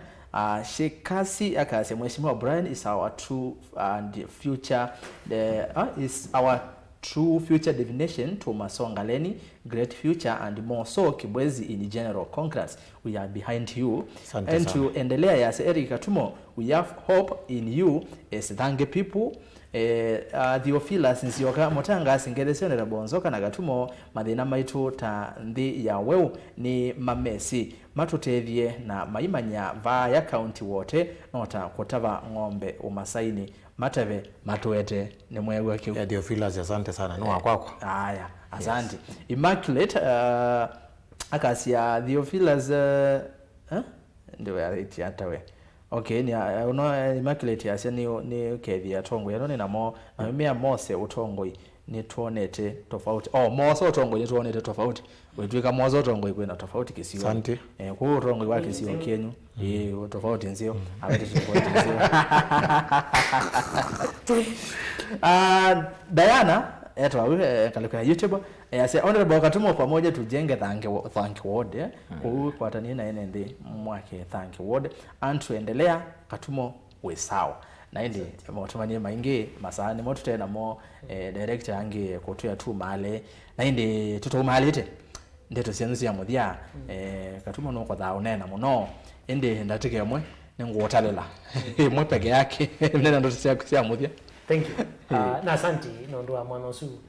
shekasi akase mheshimiwa Bryan is our true and future is our true future definition to Masongaleni great future and more so Kibwezi in general. Congrats, we are behind you. Sante and sana. to endelea yase Eric Katumo, we have hope in you as Thange people. Theophilus Nzioka Motanga singelesio na bonzoka na Katumo madhina maitu ta ndi ya weu ni mamesi matutethie na maimanya va ya county wote nota kutava ng'ombe umasaini matave matuete ni mwewe kiu ya Theophilus asante sana no kwako haya asante yes. Immaculate akasia Theophilus ndio ya iti hatawe okay ni uno Immaculate yasia ni kethi atongo yano ni namo na mimea mose utongoi ni tuonete tofauti mose utongoi ni tuonete tofauti wetwika mose utongoi kwena tofauti Kisio asante kwa utongoi wa Kisio kenyu tofauti nzio awete tofauti nzio Diana etwa kalikuwa YouTube say honorable Katumo pamoja tujenge thange ward kwa tanina NND mwake thange ward and tuendelea Katumo we sawa na ndi motumanie maingi masani motu tena mo director ange kutoya tu male na ndi tuto male ite ndeto sianzi ya muthia Katumo no kwa thaonena muno ndi ndatike mwe nengotalela mwe peke yake nena ndo sia muthia. Thank you. Na asante nondo wa mwanosu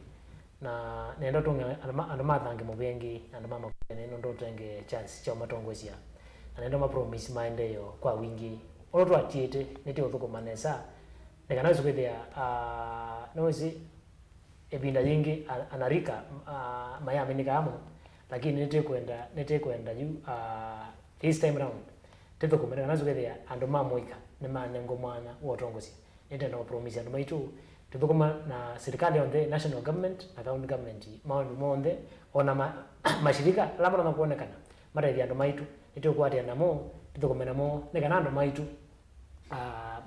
na nendo tunga andoma thange mubengi andoma mapene nondo tenge chance cha matongosia na nendo ma promise maende yo kwa wingi oloto atiete neti othuko manesa nekana zukwethia nozi ebinda yingi anarika mayami nikamo lakini nete kwenda juu this time round teto kumena nazukwethia andoma moika nema nengo mwana wotongosia nete no promise andoma itu tubukoma na serikali on the national government na county government maundu monde ona mashirika lamana na kuonekana mara ya ndo maitu nito kwati namo tubukoma namo nekana ndo maitu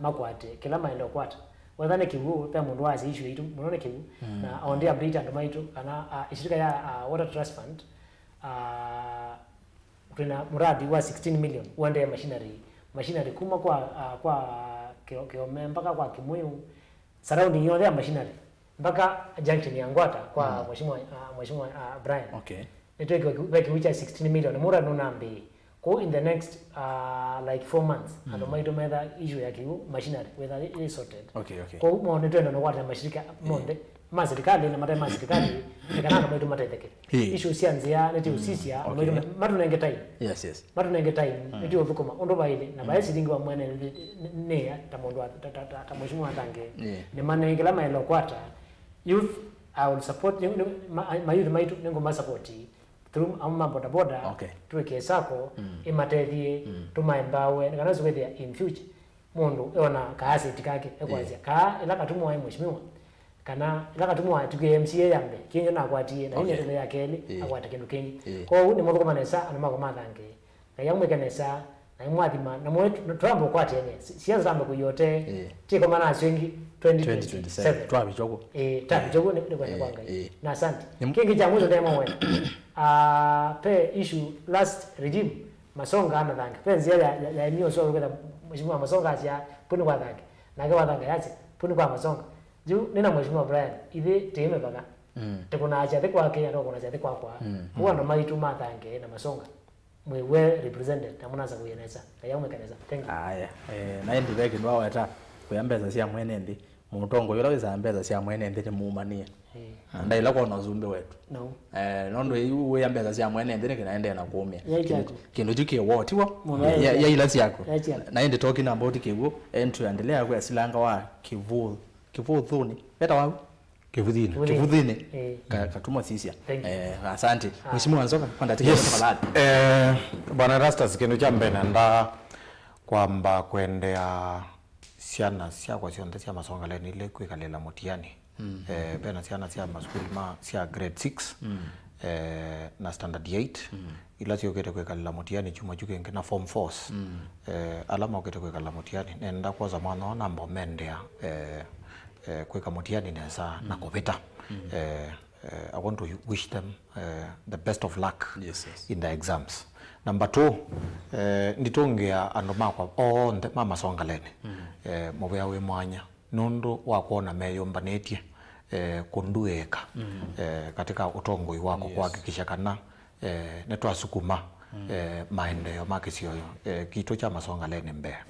makwate kila maendo kwata wadhane kiwu ta mundu wazi issue itu munone kiwu na on the update ndo maitu ana shirika ya water trust fund kuna mradi wa 16 million uende machinery kuma kwa kiome mpaka kwa Kimuyu surrounding yote ya machinery mpaka junction ya Ngwata kwa mheshimiwa Bryan. Okay. Network which is 16 million mura nunambi ko in the next like 4 months and maito meda issue ya kiu machinery whether it is sorted. Okay. Ko mo netendo no kwata mashirika monde mazirikali na madai mazirikali nikana maito matete issue sianzia neti usisia matu nenge time. Yes. Matu nenge time neti obukoma ondo baile na baisi dingi wa mwene ne tamondo tamheshimiwa Thange ne manengela mailo kwata youth I will support my youth maitu nengo ma support through amma boda tuweke sako imatethie tumaembawe kana zuwethia in future mundu eona kaasi tikake ekwazia ka ila katumwa ai mheshimiwa kana ila katumwa tuke MCA yambe kinyo na kwatie na ile ya keli akwata kindu kingi ko ni mundu komanesa ana mako Thange na yamwe kanesa na imwathima na mwetu turambo kwate ene sianza ambe kuyote tiko mana swingi 2027 twabi jogo tabi jogo ni kwa kwanga na asante kingi cha mwisho ndema wewe pe issue last regime Masonga na Thange penzi ya eneo so kwa mheshimiwa Masonga acha puni kwa Thange na kwa Thange acha puni kwa Masonga juu nina mheshimiwa Bryan ile teme baka tukuna acha kwa Kenya ndo kuna acha kwa huwa ndo maitu Thange na Masonga we well represented namunaza kuyeneza kayaume kaneza thank you aya na ndi beke ndo aweta kuyambeza sia mwene ndi mutongo yora weza mbeza sia mwene ndi mumania ndaila kwa nozumbe wetu no nondo we yambeza sia mwene ndi kinaenda na kuumia kindu jike wote wa ya ila yako na ndi talking about kivu entry endelea kwa silanga wa kivudhuni beta wa kivudhini Katumo sisia asante mheshimiwa Nzoka kwanda tike tafadhali bwana Rastas kindu cha mbena nda kwamba kwendea siana sia kwa sionde sia Masongaleni ile kwikalela mutiani bena siana sia maskuli ma sia grade 6 na standard 8 ila sio kete kwikalela mutiani chuma juke ngena form 4 alama kete kwikalela mutiani nenda kwa zamano namba mendea kweka mutiani nesa na kopeta I want to wish them the best of luck in the exams. Number 2 nditongea andoma kwa onde Masongaleni mobea we mwanya nondo wakuona meyombanetie kundueka katika utongoi wako kuhakikisha kana netwa sukuma maendeleo makisio kito cha Masongaleni Mbeya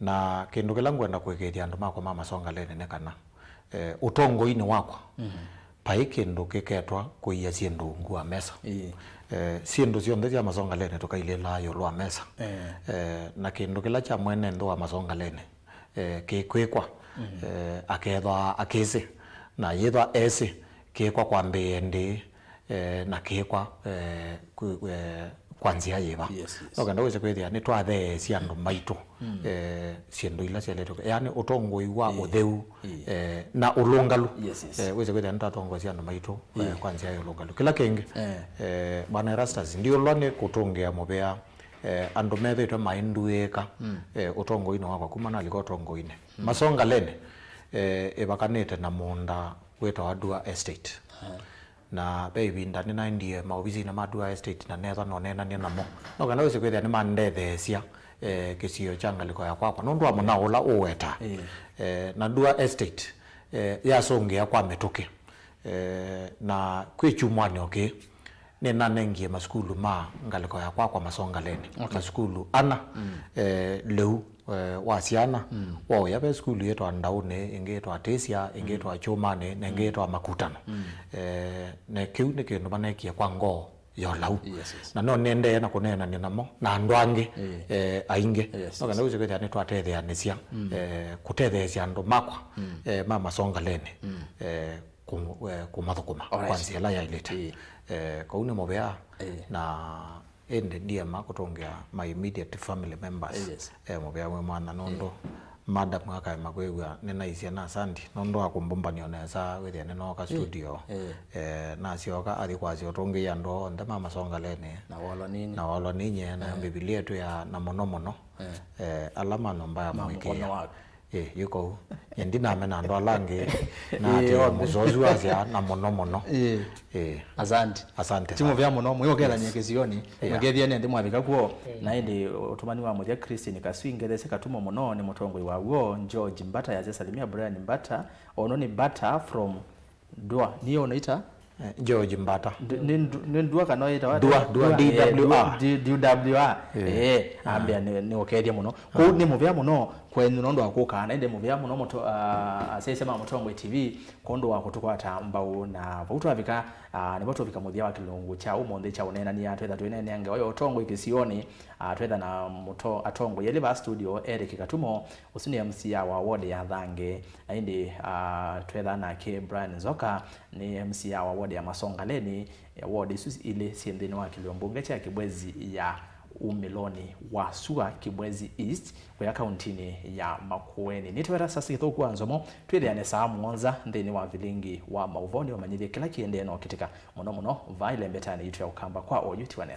na kindu kila ngwenda kwekeria andu makwa Masongaleni nekana utongoi ni wakwa pai kindu kiketwa kuia ciendu ngua mesa ciendu cionthe cia Masongaleni tukailela yo lwa mesa na kindu kila cha mwene ndo wa Masongaleni kikwikwa akethwa akise na yethwa ese kikwa kwa mbeende na kikwa kwanzia yeba okanda wese kwethia ni twathe ciandu maitu ciendu ila cialeto yani utongoi wa utheu na ulungalu wese kwethia ni twatongo ciandu maitu kwanzia yo ulungalu kila kingi bana Rastas ndio lwane kutongea mobea andu methetwe maindueka utongoi no wakwa kuma na liko utongoi Masongaleni ebakanete na munda wetwa Dua Estate na baby ndani na ndie maobizi na Dua Estate na netha no nena ni namo no kana wese kwethia ni mandethecia kisio changa liko ya kwakwa no ndwa mona ula uweta na Dua Estate ya songe ya kwa metuke na kwichumwani okay nena nengie maskulu ma ngaliko ya kwa Masongaleni maskulu ana leu wasiana wao yabe skulu yetu ndaune ingeto atesia ingeto achomane na ingeto makutano ne kiu ne kindu banekia kwa ngo yo lau na no nende na kunena ni namo na ndwange ainge no kana uze kwete ne twatethea ne cia kutethecia ndo makwa ma Masongaleni kumathukuma kwanzia la ya ileta kwa une mobea na ende ndiye makutongea my immediate family members mobea mwe mwana nondo madam mwaka makwegwa nena isia na sandi nondo akumbomba nioneza wethe neno ka studio na sioka ari kwazi otonge ya ndo ndema Masongaleni na walo ninyi na Biblia tu ya na mono alama nomba ya mwekea yuko yendina mena ndo alange na ate muzozu azia na mono asante timu vya mono mwiyogera nyekezioni magethia ne ndi mwabika kuo na indi utumani wa muthia Christine kaswingerese katumo mono ni Utongoi wa guo George Mbata ya salimia Brian Mbata ono ni Mbata from Dua niyo unaita George Mbata ni Dua kana ita wa Dua DWR ambia ni okedia muno ku ni muvya muno kwenye nondo akuka na inde muvya muno moto asesema Utongoi TV kondo wakutukwata mbau na vutu avika ni voto vika muthia wa kilungu cha umonde cha unena ni atwetha twinene ange oyo Utongoi Kisioni twetha na muto Atongoi yeliva studio Eric Katumo usuni MC wa ward ya Thange na inde twetha na ke Bryan NZOKA ni MC wa ward ya Masongaleni ward isu ile siendeni wa kiliombunge cha Kibwezi ya Umiloni wa Sua Kibwezi East kwa kauntini ya Makueni nitwera sasa githuku anzomo twithiane saa muonza ndeni wa vilingi wa mauvoni wa manyithie kila kiende no kitika muno vaile mbetani yitu ya ukamba kwa oyuti wanesa